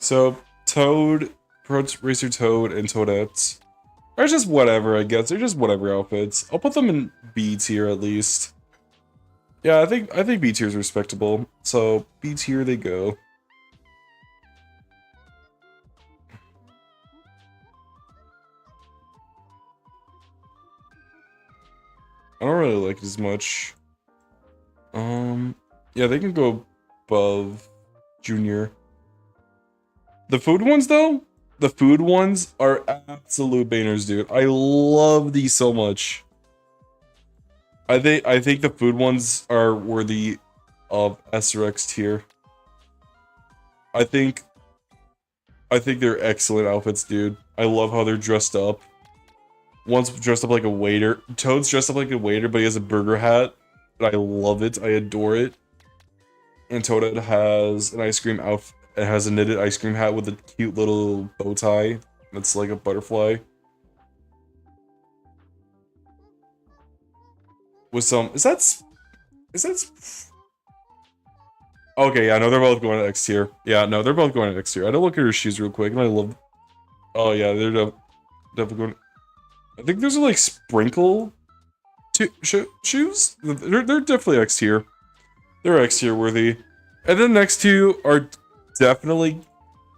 So, Toad, Pro Racer Toad, and Toadette are just whatever, I guess. They're just whatever outfits. I'll put them in B tier at least. Yeah, I think B tier is respectable. So, B tier they go. I don't really like it as much. Yeah, they can go above Junior. The food ones, though? The food ones are absolute bangers, dude. I love these so much. I think the food ones are worthy of S or X tier. I think they're excellent outfits, dude. I love how they're dressed up. One's dressed up like a waiter. Toad's dressed up like a waiter, but he has a burger hat. I love it. I adore it. And Toadette has an ice cream outfit. It has a knitted ice cream hat with a cute little bow tie. That's like a butterfly. With some... Is that... Okay, yeah, no, they're both going to X tier. Yeah, no, they're both going to X tier. I don't look at her shoes real quick, and I love... Oh, yeah, they're definitely going... I think those are, like, sprinkle... shoes? They're definitely X tier. They're X tier worthy. And then the next two are definitely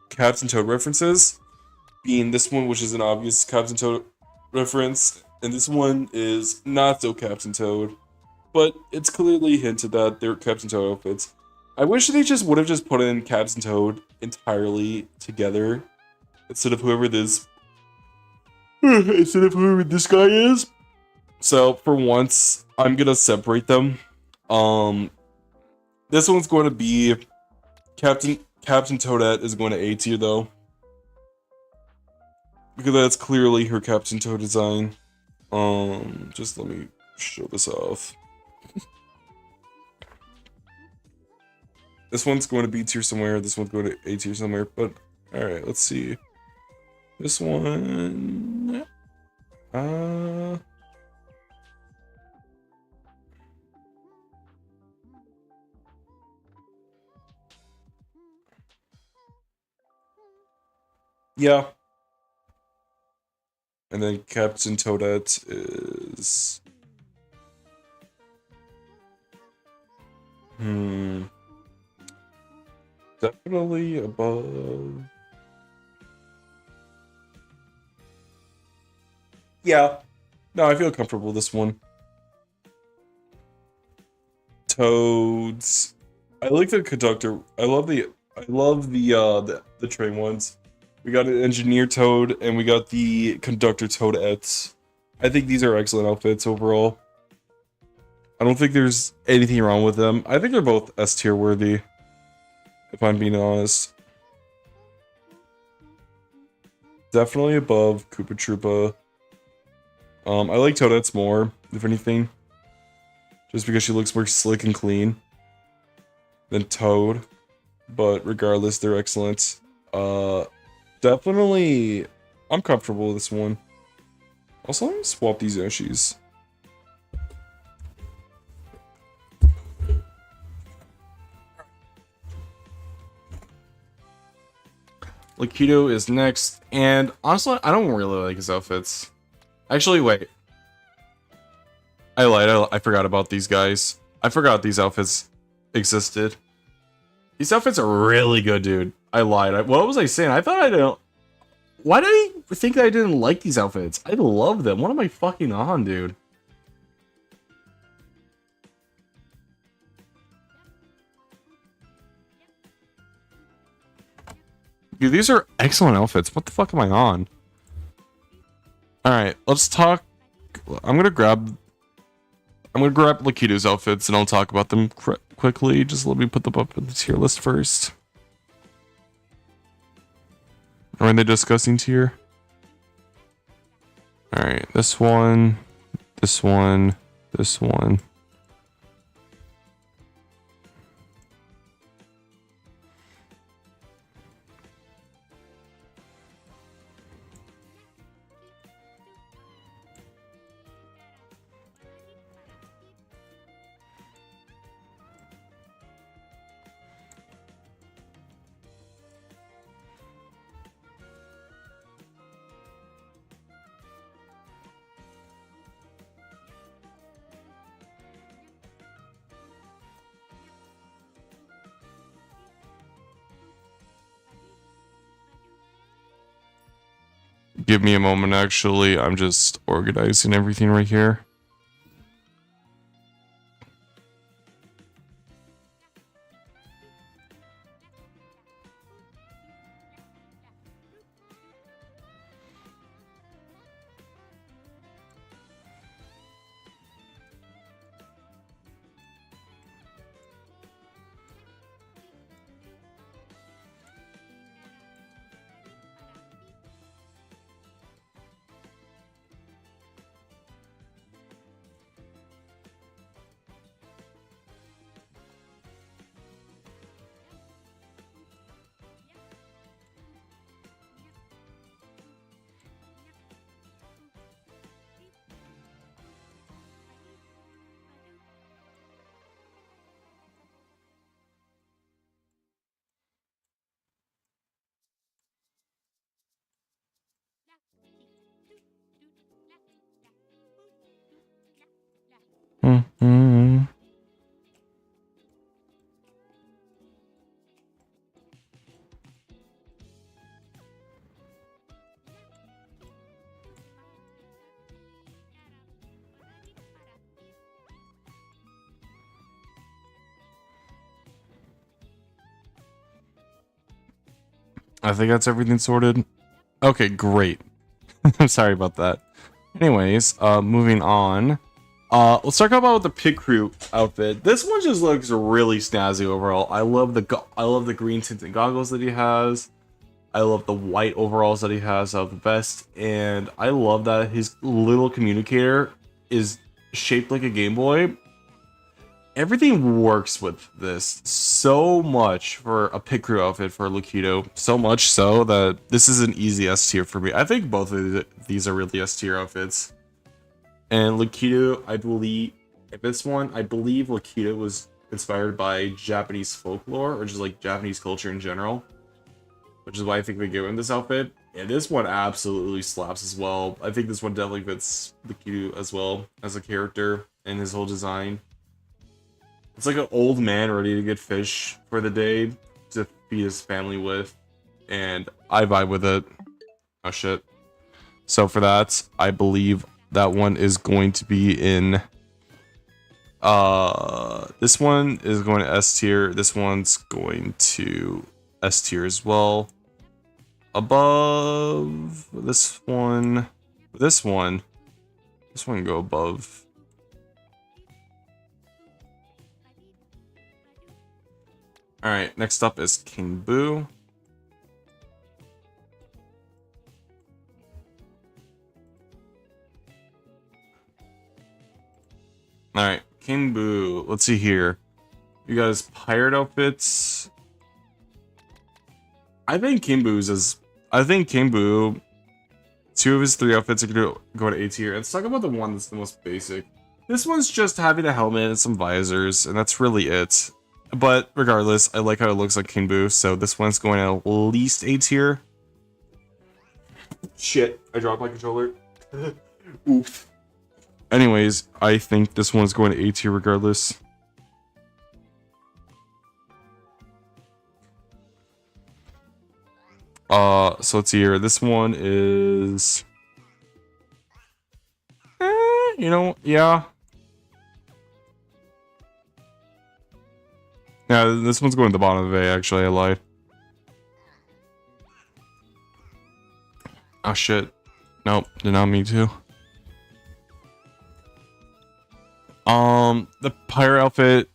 Captain Toad references. Being this one, which is an obvious Captain Toad reference. And this one is not so Captain Toad. But it's clearly hinted that they're Captain Toad outfits. I wish they just would have just put in Captain Toad entirely together. Instead of whoever this... instead of whoever this guy is. So, for once, I'm gonna separate them. This one's going to be... Captain Toadette is going to A tier, though. Because that's clearly her Captain Toad design. Just let me show this off. This one's going to B tier somewhere, this one's going to A tier somewhere, but... Alright, let's see. This one... Yeah. And then Captain Toadette is... Definitely above... Yeah. No, I feel comfortable with this one. Toads. I like the conductor. I love the train ones. We got an engineer Toad and we got the conductor Toadettes. I think these are excellent outfits overall. I don't think there's anything wrong with them. I think they're both S tier worthy, if I'm being honest. Definitely above Koopa Troopa. I like Toadette's more, if anything. Just because she looks more slick and clean than Toad. But regardless, they're excellent. Definitely, I'm comfortable with this one. Also, let me swap these Yoshis. Lakitu is next, and honestly, I don't really like his outfits. Actually, wait. I lied, I forgot about these guys. I forgot these outfits existed. These outfits are really good, dude. I lied. What was I saying? I thought I didn't... Why did I think that I didn't like these outfits? I love them. What am I fucking on, dude? Dude, these are excellent outfits. What the fuck am I on? Alright, let's talk... I'm gonna grab Lakitu's outfits and I'll talk about them quickly. Just let me put them up in the tier list first. Or in the discussing tier. Alright, this one, this one, this one. Give me a moment, actually. I'm just organizing everything right here. Mm-hmm. I think that's everything sorted. Okay, great. I'm sorry about that. Anyways, moving on. Let's talk about the pit crew outfit. This one just looks really snazzy overall. I love the green tinted goggles that he has. I love the white overalls that he has of the vest, and I love that his little communicator is shaped like a Game Boy. Everything works with this so much for a pit crew outfit for Lakitu. So much so that this is an easy S tier for me. I think both of these are really S tier outfits. And Lakitu, I believe Lakitu was inspired by Japanese folklore, or just like Japanese culture in general, which is why I think they gave him this outfit. And this one absolutely slaps as well. I think this one definitely fits Lakitu as well as a character and his whole design. It's like an old man ready to get fish for the day to feed his family with, and I vibe with it. Oh shit. So for that, I believe that one is going to be in this one is going to S tier. This one's going to S tier as well. Above this one can go above. Alright, next up is King Boo. Alright, King Boo. Let's see here. You guys, pirate outfits. I think King Boo, 2 of his 3 outfits are gonna go to A tier. Let's talk about the one that's the most basic. This one's just having a helmet and some visors, and that's really it. But regardless, I like how it looks like King Boo, so this one's going at least A tier. Shit, I dropped my controller. Oof. Anyways, I think this one's going to A tier regardless. So let's see here. This one is... you know, yeah. Yeah, this one's going to the bottom of A, actually, I lied. Oh shit. Nope, did not mean to. The pirate outfit,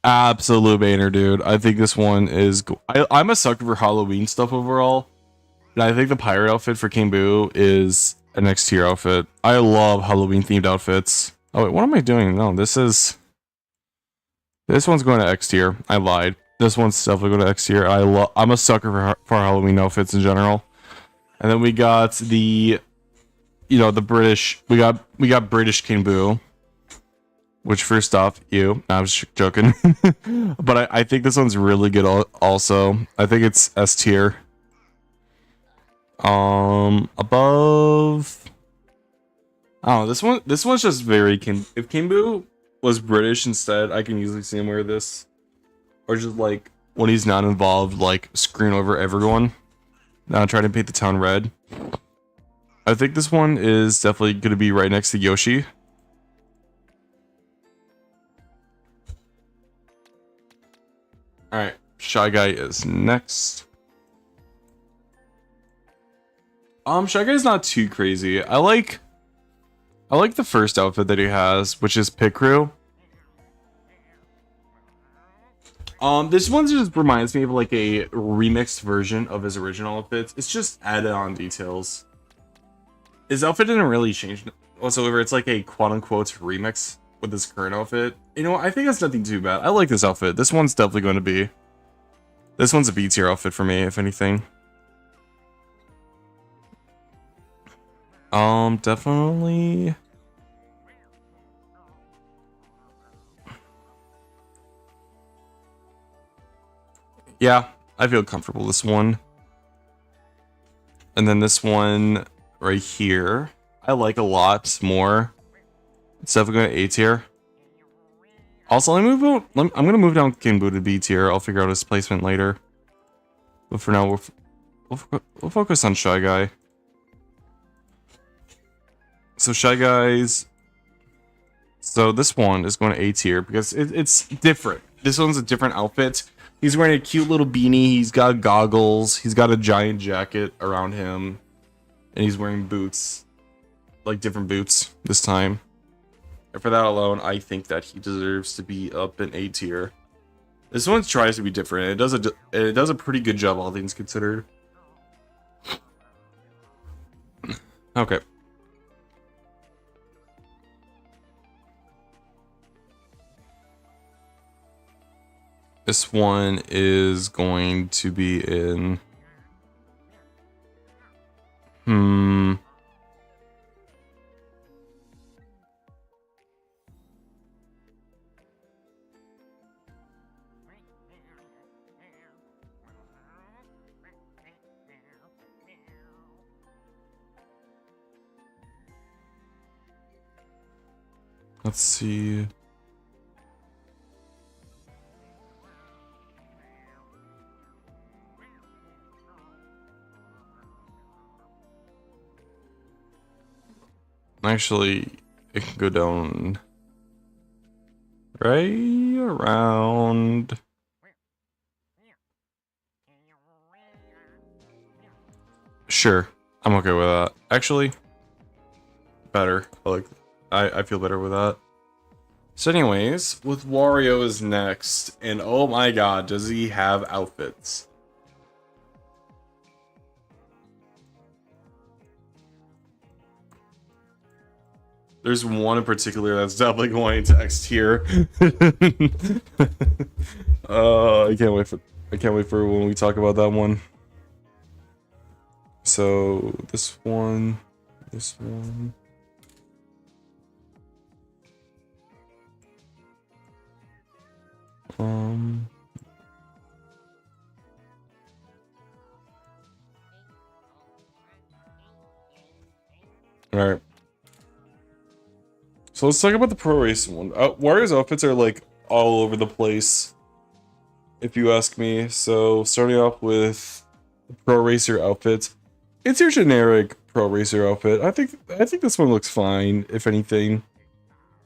absolute banger, dude. I think this one is... I'm a sucker for Halloween stuff overall. And I think the pirate outfit for King Boo is an X tier outfit. I love Halloween themed outfits. Oh wait, what am I doing? No, this one's going to X tier. I lied. This one's definitely going to X tier. I'm a sucker for Halloween outfits in general. And then we got the, you know, the British. We got British King Boo. Which, first off, no, I was joking. But I think this one's really good also. I think it's S tier. Above... Oh, this one's just very if King Boo was British instead, I can easily see him wear this. Or just, like, when he's not involved, like, screwing over everyone. Now trying to paint the town red. I think this one is definitely going to be right next to Yoshi. Alright, Shy Guy is next. Shy Guy's not too crazy. I like the first outfit that he has, which is Pit Crew. This one just reminds me of like a remixed version of his original outfits. It's just added on details. His outfit didn't really change whatsoever. It's like a quote-unquote remix with his current outfit. You know, I think that's nothing too bad. I like this outfit. This one's definitely going to be... This one's a B tier outfit for me, if anything. Definitely... Yeah, I feel comfortable with this one. And then this one right here, I like a lot more. It's definitely going to A tier. Also, I'm gonna move down King Boo to B tier. I'll figure out his placement later. But for now, we'll focus on Shy Guy. So Shy Guys. So this one is going to A tier because it's different. This one's a different outfit. He's wearing a cute little beanie. He's got goggles. He's got a giant jacket around him, and he's wearing boots, like different boots this time. And for that alone, I think that he deserves to be up in A tier. This one tries to be different. It does a pretty good job, all things considered. Okay. This one is going to be in... Let's see. Actually, it can go down right around. Sure, I'm okay with that. Actually, better. I feel better with that. So anyways, with Wario is next, and oh my god, does he have outfits. There's one in particular that's definitely going to X tier. I can't wait for when we talk about that one. So this one. Alright. So let's talk about the pro racing one. Wario's outfits are like all over the place, if you ask me. So starting off with the pro racer outfit, it's your generic pro racer outfit. I think this one looks fine, if anything.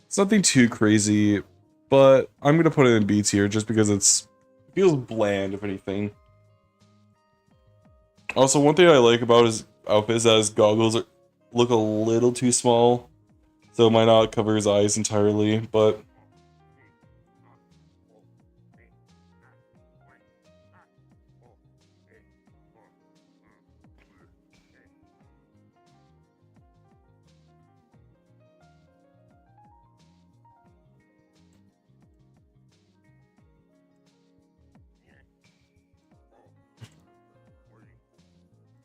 It's nothing too crazy, but I'm gonna put it in B tier just because it feels bland, if anything. Also, one thing I like about his outfit is that his goggles look a little too small, so it might not cover his eyes entirely, but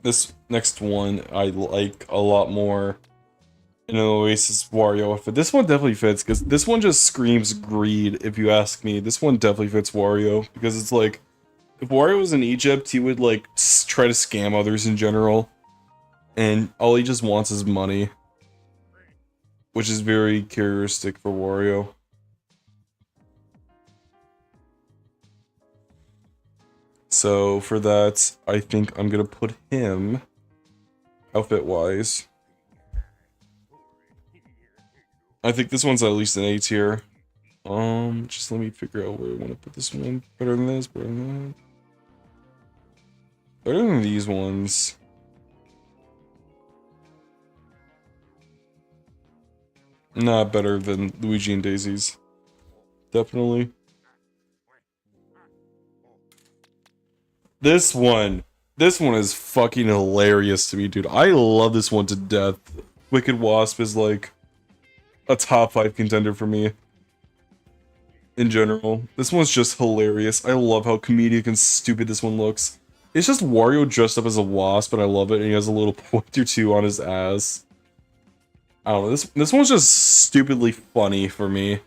this next one I like a lot more. In an Oasis Wario outfit. This one definitely fits, because this one just screams greed, if you ask me. This one definitely fits Wario, because it's like, if Wario was in Egypt, he would like try to scam others in general, and all he just wants is money, which is very characteristic for Wario. So for that, I think I'm gonna put him outfit-wise. I think this one's at least an A tier. Just let me figure out where I want to put this one. Better than this, better than that. Better than these ones. Not better than Luigi and Daisy's. Definitely. This one is fucking hilarious to me, dude. I love this one to death. Wicked Wasp is like a top 5 contender for me. In general. This one's just hilarious. I love how comedic and stupid this one looks. It's just Wario dressed up as a wasp, and I love it, and he has a little point or two on his ass. I don't know, this one's just stupidly funny for me.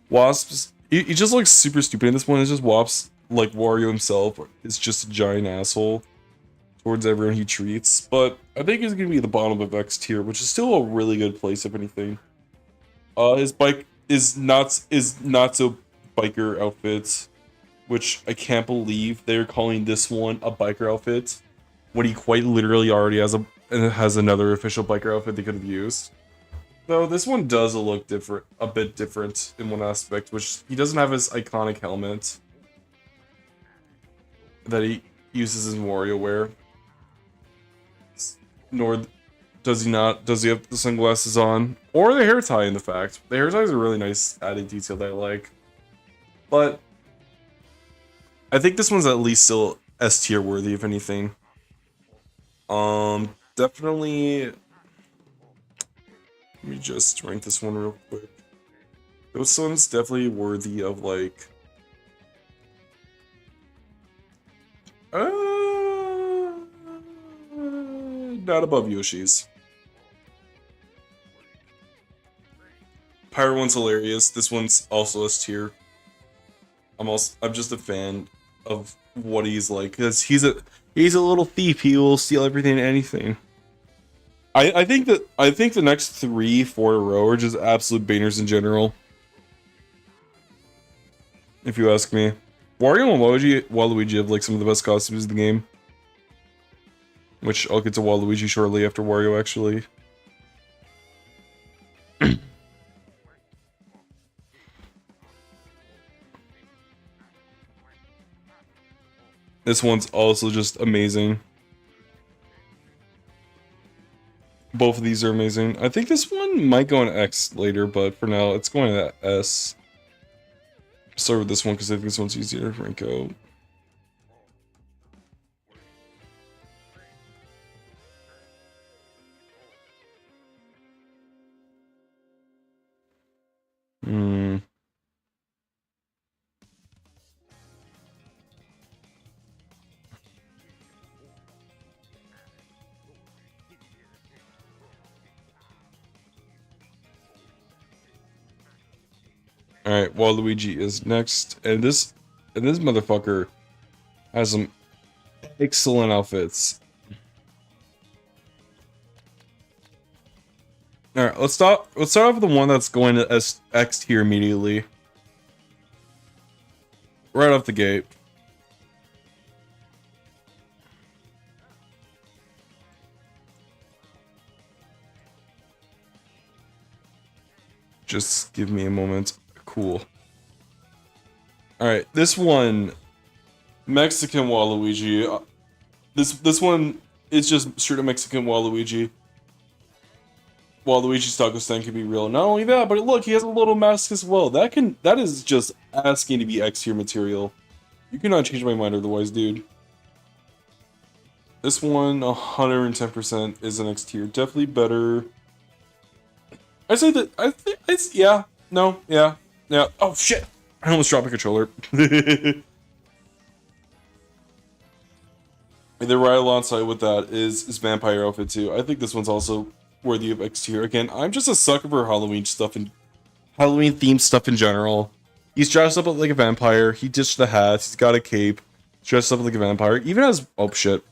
Wasps, he just looks super stupid, and this one is just Wasps, like Wario himself, is just a giant asshole towards everyone he treats. But I think he's gonna be the bottom of X tier, which is still a really good place, if anything. His bike is not so biker outfit, which I can't believe they're calling this one a biker outfit when he quite literally already has another official biker outfit they could have used. Though this one does look a bit different in one aspect, which he doesn't have his iconic helmet that he uses in WarioWare. Nor does he have the sunglasses on? Or the hair tie, in fact. The hair tie is a really nice added detail that I like. But I think this one's at least still S tier worthy, if anything. Definitely. Let me just rank this one real quick. This one's definitely worthy of like. Not above Yoshi's. Pyro one's hilarious. This one's also S tier. I'm just a fan of what he's like, because he's a little thief. He will steal everything and anything. I think the next 3-4 in a row are just absolute bangers in general. If you ask me, Wario and Waluigi have like some of the best costumes in the game. Which I'll get to Waluigi shortly after Wario, actually. This one's also just amazing. Both of these are amazing. I think this one might go on X later, but for now, it's going to S. Start with this one because I think this one's easier to rank out. Hmm. Alright, Waluigi is next. And this motherfucker has some excellent outfits. Alright, let's start off with the one that's going to X tier immediately. Right off the gate. Just give me a moment. Cool. Alright, this one, Mexican Waluigi. This one is just straight up Mexican Waluigi. Waluigi's taco stand can be real. Not only that, but look, he has a little mask as well. That is just asking to be X tier material. You cannot change my mind otherwise, dude. This one, 110% is an X tier. Definitely better. I say that, I think, it's, yeah, no, yeah. Oh, shit! I almost dropped my controller. And then right alongside with that is Vampire outfit too. I think this one's also worthy of X tier. Again, I'm just a sucker for Halloween stuff and Halloween themed stuff in general. He's dressed up like a vampire. He ditched the hat. He's got a cape. Dressed up like a vampire. Even has, oh shit.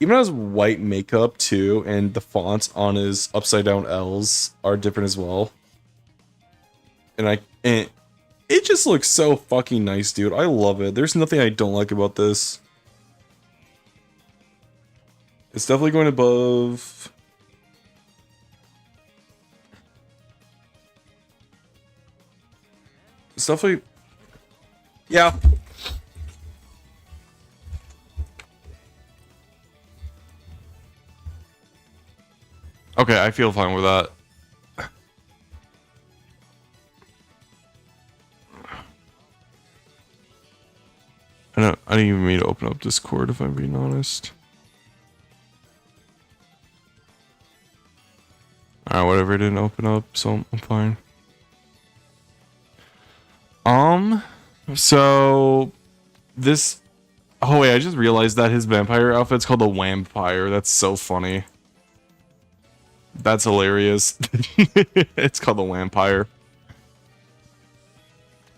Even has white makeup too, and the fonts on his upside down L's are different as well. And it just looks so fucking nice, dude. I love it. There's nothing I don't like about this. It's definitely going above. It's definitely, yeah. Okay, I feel fine with that. I didn't even mean to open up Discord, if I'm being honest. Alright, whatever, it didn't open up, so I'm fine. So this, oh wait, I just realized that his vampire outfit's called the Wampire. That's so funny. That's hilarious. It's called the Wampire.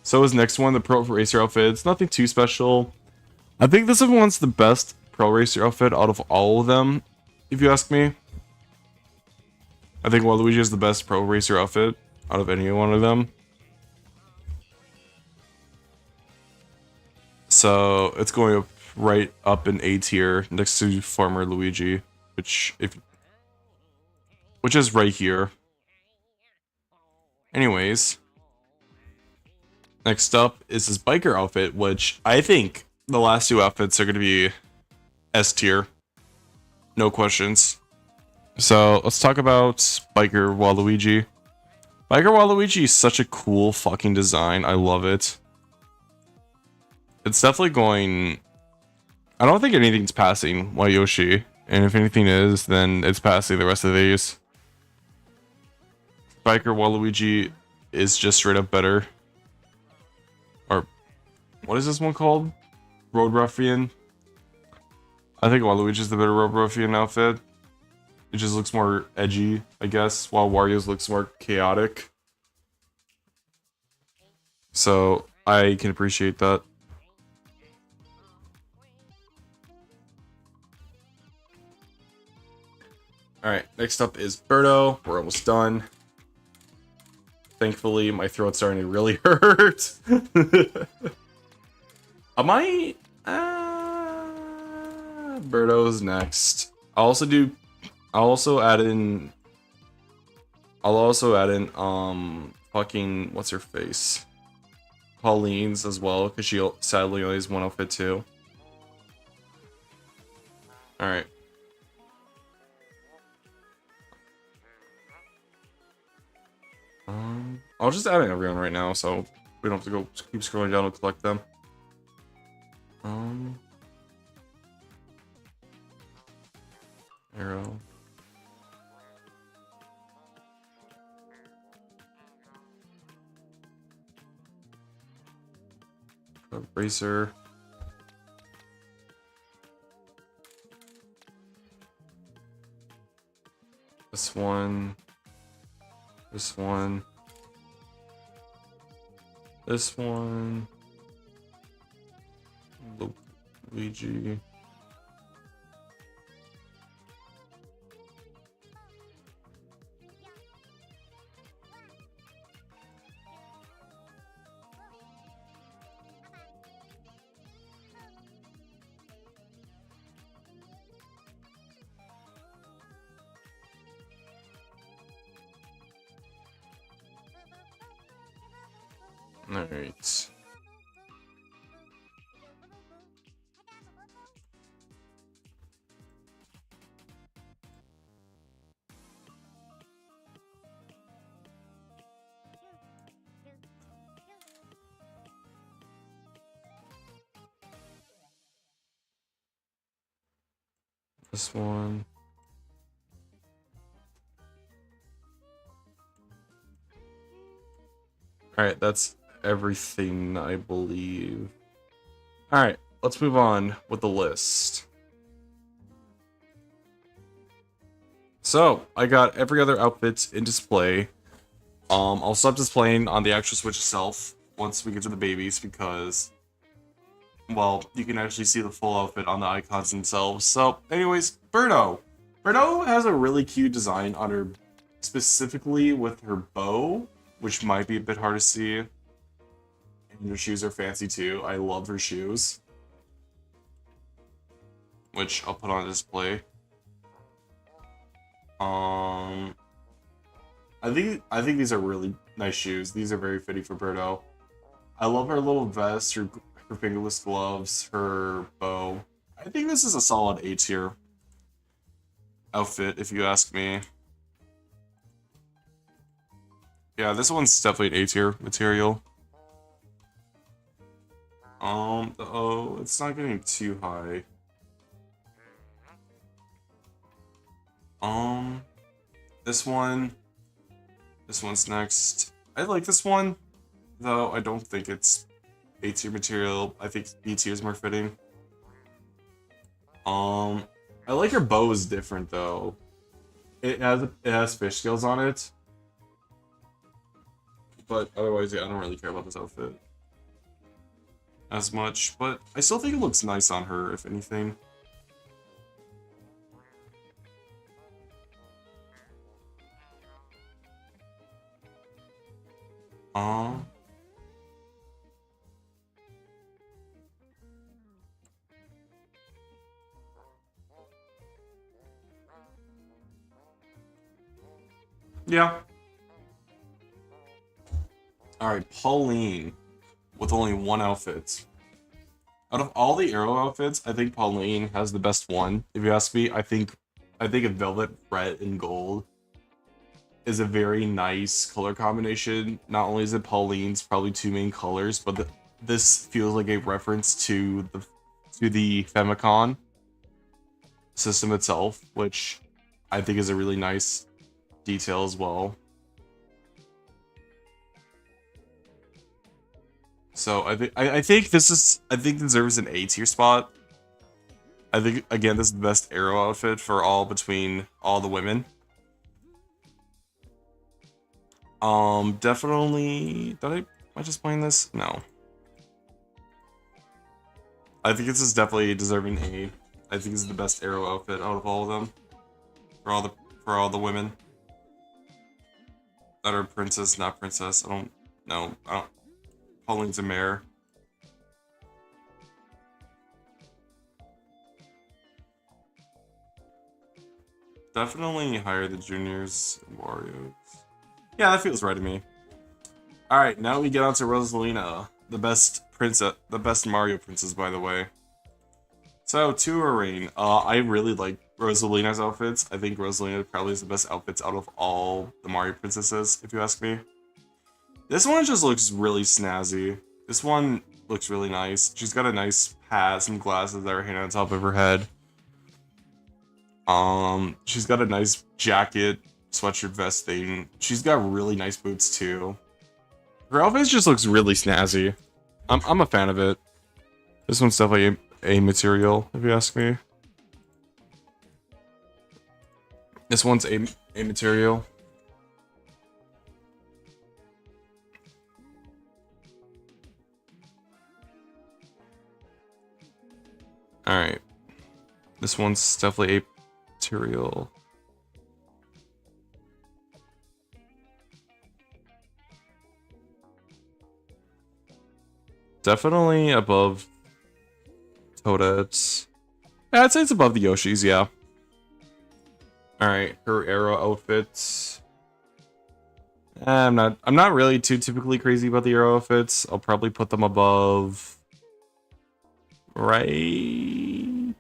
So his next one, the Pro Racer outfit, it's nothing too special. I think this one's the best Pro Racer outfit out of all of them, if you ask me. I think Waluigi is the best Pro Racer outfit out of any one of them. So it's going up right up in A tier next to Farmer Luigi, which is right here. Anyways, next up is his biker outfit, which I think the last two outfits are going to be S tier. No questions. So let's talk about Biker Waluigi. Biker Waluigi is such a cool fucking design. I love it. It's definitely going... I don't think anything's passing Yoshi. And if anything is, then it's passing the rest of these. Biker Waluigi is just straight up better. Or, what is this one called? Road Ruffian. I think Waluigi's the better Road Ruffian outfit. It just looks more edgy, I guess, while Wario's looks more chaotic. So, I can appreciate that. Alright, next up is Birdo. We're almost done. Thankfully, my throat's starting to really hurt. Am I... Birdo's next. I'll also add in, fucking, what's her face? Pauline's as well, because she sadly only has one outfit too. Alright. I'll just add in everyone right now, so We don't have to go keep scrolling down and collect them. Arrow. Bracer. This one. This one. This one. Luigi. Alright. This one. Alright, that's everything, I believe. Alright, let's move on with the list. So, I got every other outfit in display. I'll stop displaying on the actual Switch itself once we get to the babies because, well, you can actually see the full outfit on the icons themselves. So, anyways, Birdo. Birdo has a really cute design on her, specifically with her bow, which might be a bit hard to see. And her shoes are fancy too. I love her shoes, which I'll put on display. I think these are really nice shoes. These are very fitting for Birdo. I love her little vest, her fingerless gloves, her bow. I think this is a solid A tier outfit, if you ask me. Yeah, this one's definitely an A tier material. Oh, it's not getting too high. This one's next. I like this one, though I don't think it's A tier material. I think B tier is more fitting. I like her bow is different though. It has fish scales on it. But otherwise, yeah, I don't really care about this outfit as much. But I still think it looks nice on her, if anything. Yeah. Alright, Pauline. With only one outfit. Out of all the Arrow outfits, I think Pauline has the best one. If you ask me, I think a velvet, red, and gold is a very nice color combination. Not only is it Pauline's probably two main colors, but this feels like a reference to the Famicom system itself, which I think is a really nice detail as well. So I think this deserves an A tier spot. I think again this is the best Arrow outfit for between all the women. Definitely. Am I just playing this? No. I think this is definitely deserving A. I think this is the best Arrow outfit out of all of them. For all the women that are princess, not princess. I don't know. Pauline's a mare. Definitely higher than Juniors and Warriors. Yeah, that feels right to me. Alright, now we get on to Rosalina, the best princess, the best Mario princess, by the way. So, Touring. I really like Rosalina's outfits. I think Rosalina probably is the best outfits out of all the Mario princesses, if you ask me. This one just looks really snazzy. This one looks really nice. She's got a nice hat, some glasses that are hanging on top of her head. She's got a nice jacket, sweatshirt vest thing. She's got really nice boots too. Her outfit just looks really snazzy. I'm a fan of it. This one's definitely a material, if you ask me. This one's a material. Alright. This one's definitely a material. Definitely above Toadette's. Yeah, I'd say it's above the Yoshi's, yeah. Alright, her arrow outfits. I'm not really too typically crazy about the arrow outfits. I'll probably put them above right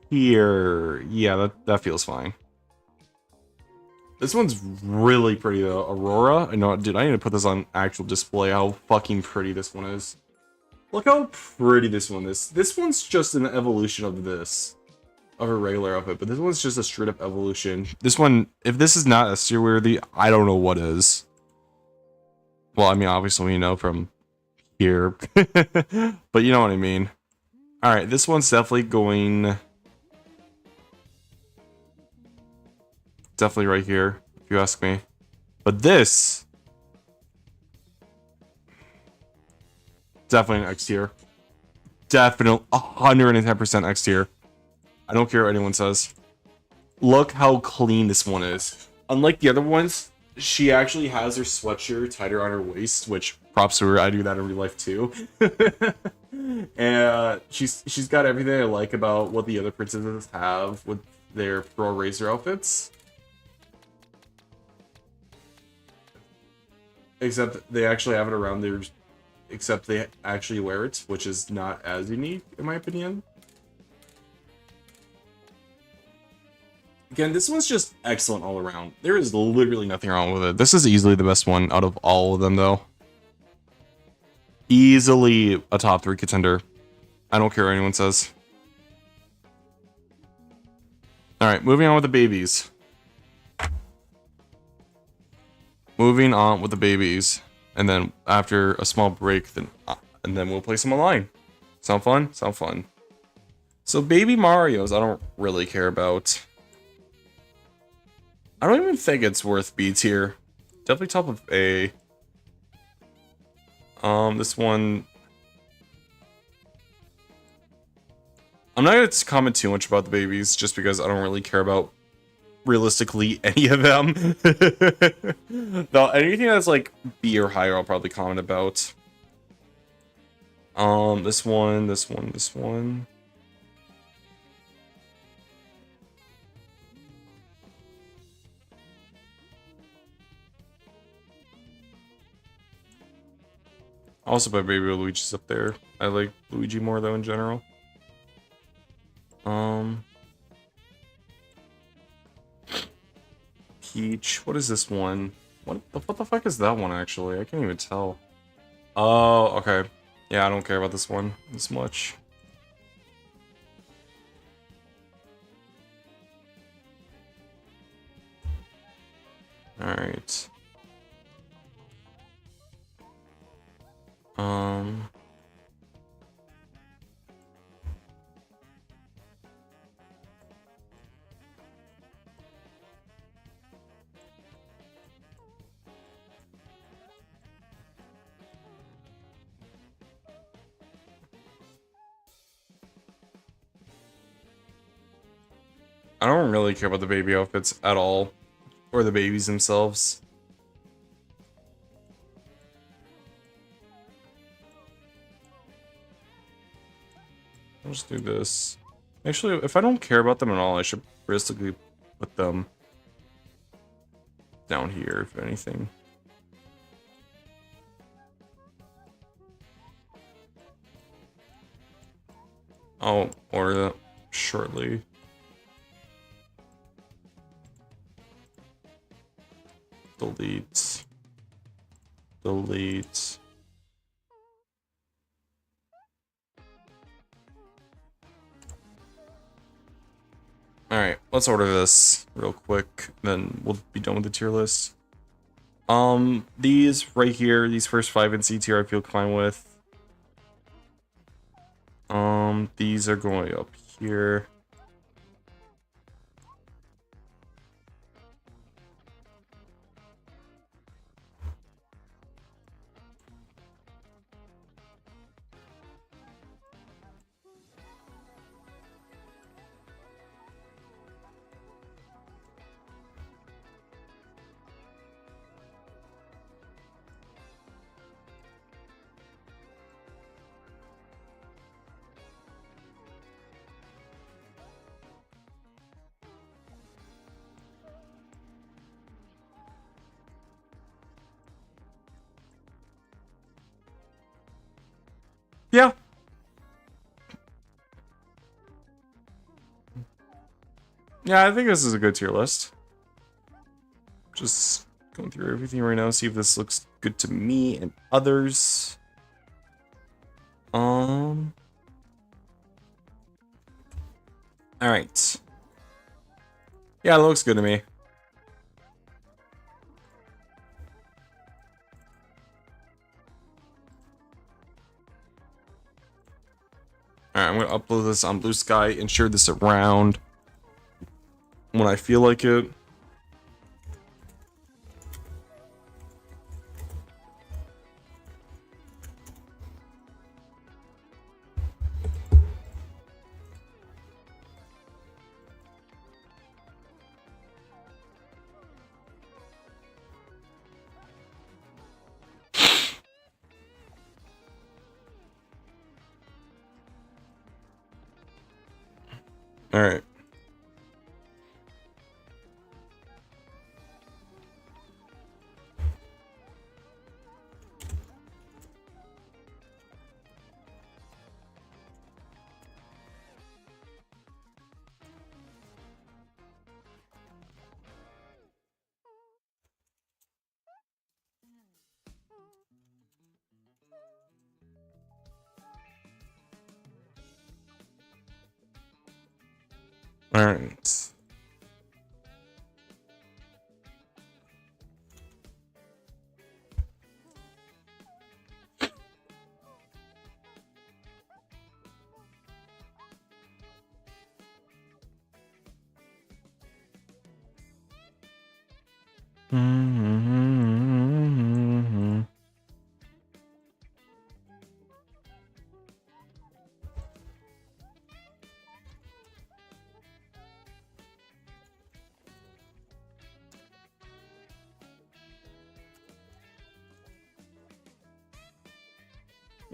here. Yeah, that feels fine. This one's really pretty though. Aurora. I know, dude, I need to put this on actual display. How fucking pretty this one is. Look how pretty this one is. This one's just an evolution of this. Of a regular outfit, but this one's just a straight up evolution. This one, if this is not S-tier worthy, I don't know what is. Well, I mean, obviously we know from here, but you know what I mean. All right, this one's definitely going, definitely right here, if you ask me. But this, definitely an X tier. Definitely 110% X tier. I don't care what anyone says. Look how clean this one is. Unlike the other ones, she actually has her sweatshirt tighter on her waist, which props to her. I do that in real life too. And she's got everything I like about what the other princesses have with their Pro Racer outfits. Except they actually have it around their... Except they actually wear it, which is not as unique, in my opinion. Again, this one's just excellent all around. There is literally nothing wrong with it. This is easily the best one out of all of them, though. Easily a top 3 contender. I don't care what anyone says. Alright, moving on with the babies. Moving on with the babies. And then after a small break, then we'll play some online. Sound fun? Sound fun. So baby Marios, I don't really care about. I don't even think it's worth B tier. Definitely top of A. This one... I'm not going to comment too much about the babies, just because I don't really care about, realistically, any of them. Though anything that's like B or higher, I'll probably comment about. This one, this one, this one. I also put Baby Luigi's up there. I like Luigi more though in general. Peach. What is this one? What the fuck is that one actually? I can't even tell. Oh, okay. Yeah, I don't care about this one as much. Alright. I don't really care about the baby outfits at all, or the babies themselves. I'll just do this. Actually, if I don't care about them at all, I should realistically put them down here, if anything. I'll order that shortly. Delete. delete. Alright, let's order this real quick, then we'll be done with the tier list. These right here, these first 5 in C tier I feel fine with. These are going up here. Yeah. Yeah, I think this is a good tier list. Just going through everything right now, see if this looks good to me and others. Alright. Yeah, it looks good to me. Alright, I'm gonna upload this on bluesky and share this around when I feel like it. Alright. Alright.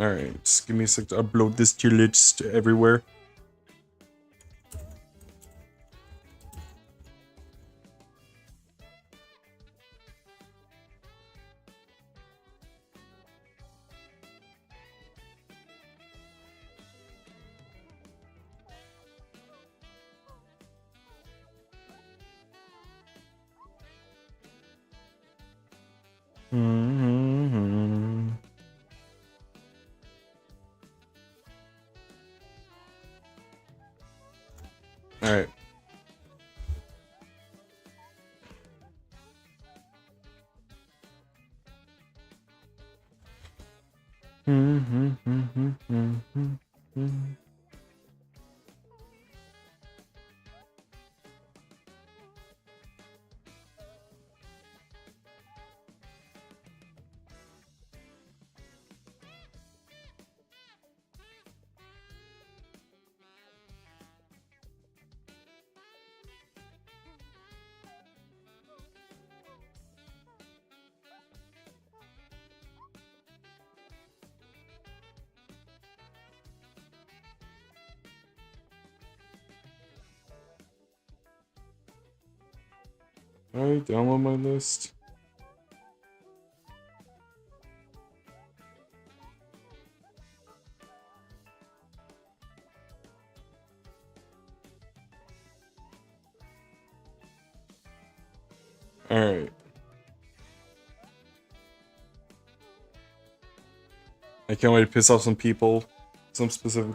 Alright, just give me a sec to upload this tier list everywhere. Alright. Alright, download my list. Alright. I can't wait to piss off some people. Some specific.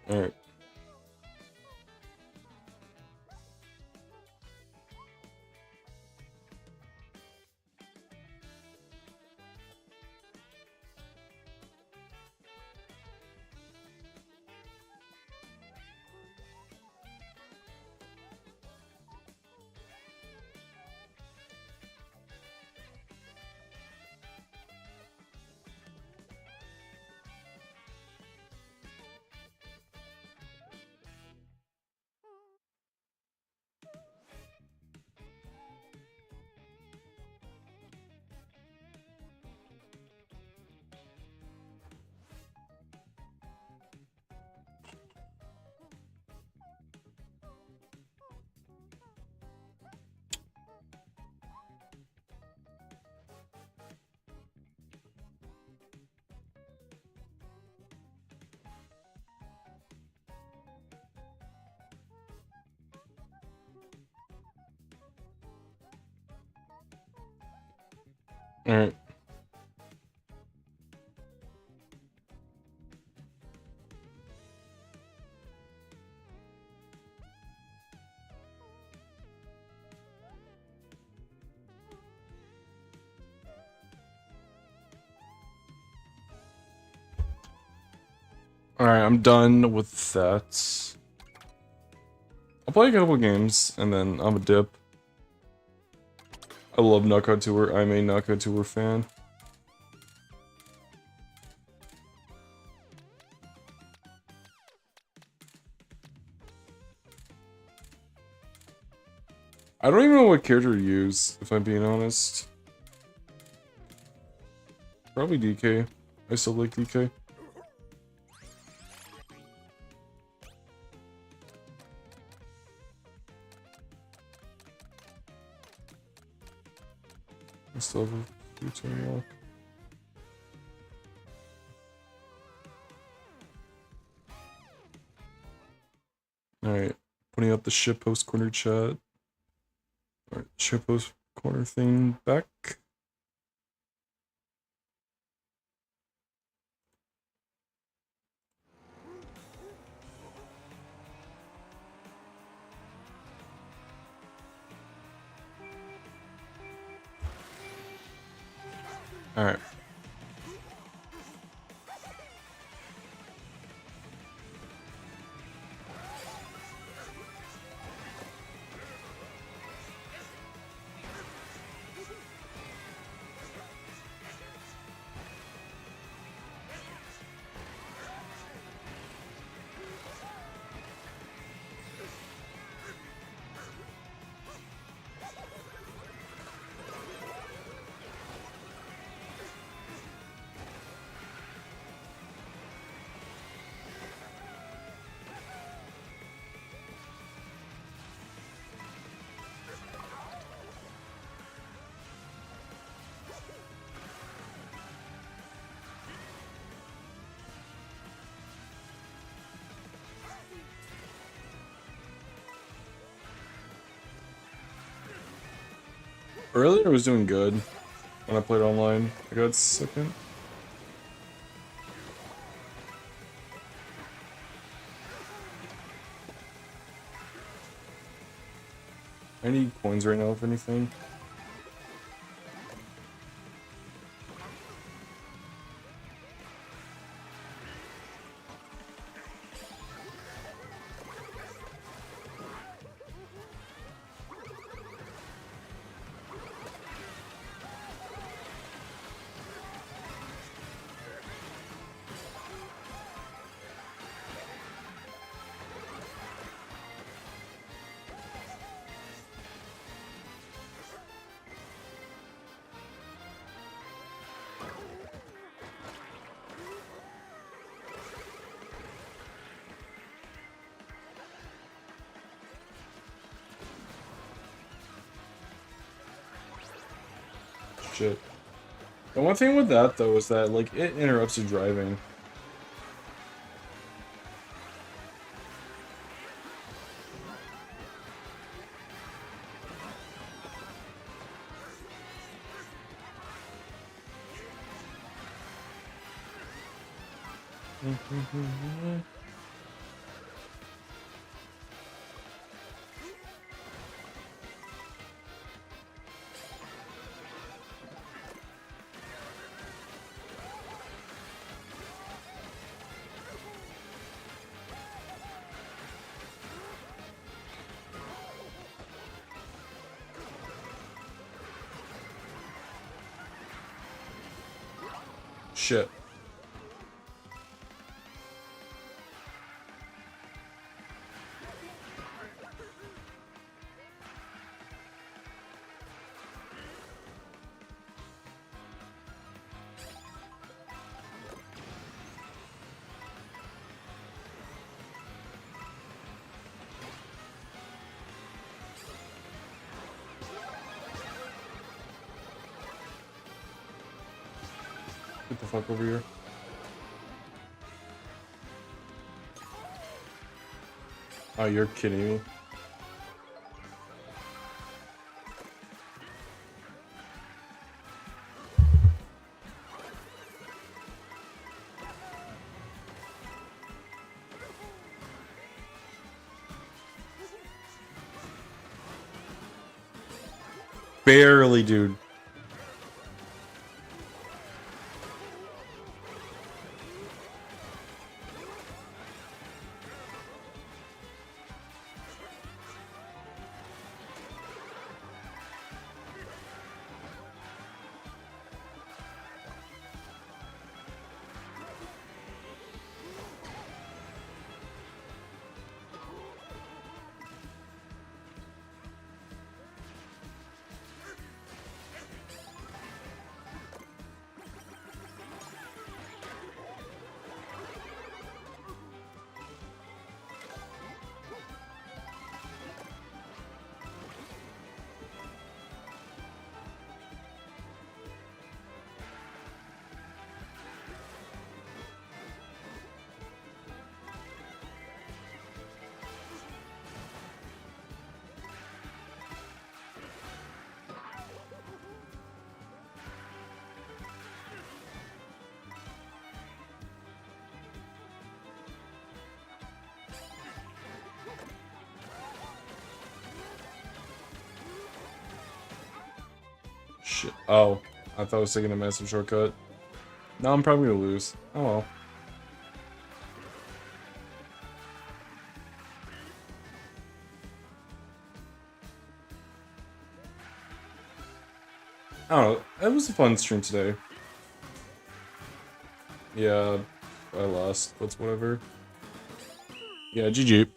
Alright. Alright. Alright, I'm done with that. I'll play a couple games, and then I'm a dip. I love Knockout Tour. I'm a Knockout Tour fan. I don't even know what character to use, if I'm being honest. Probably DK. I still like DK. I still have a few to unlock. Alright, putting up the shitpost corner chat. Alright, shitpost corner thing back. Alright. Earlier I was doing good when I played online. I got second. I need coins right now, if anything. Shit. The one thing with that though is that like it interrupts your driving. Shit. Get the fuck over here. Oh, you're kidding me. Barely, dude. Shit. Oh, I thought I was taking a massive shortcut. Now I'm probably gonna lose. Oh well. I don't know. It was a fun stream today. Yeah, I lost. But whatever. Yeah, GG.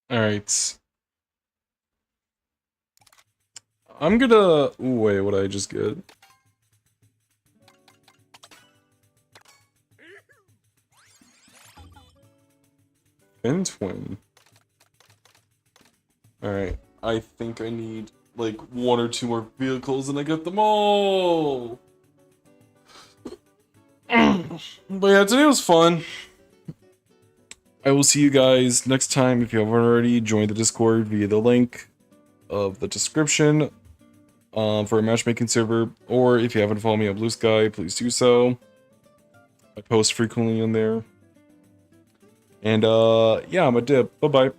Alright. I'm gonna... Ooh, wait, what did I just get? Twin. Alright. I think I need, like, 1 or 2 more vehicles and I get them all! But yeah, today was fun. I will see you guys next time. If you haven't already, join the Discord via the link of the description for a matchmaking server. Or if you haven't followed me on bluesky, please do so. I post frequently on there. And yeah, I'm a dip. Bye-bye.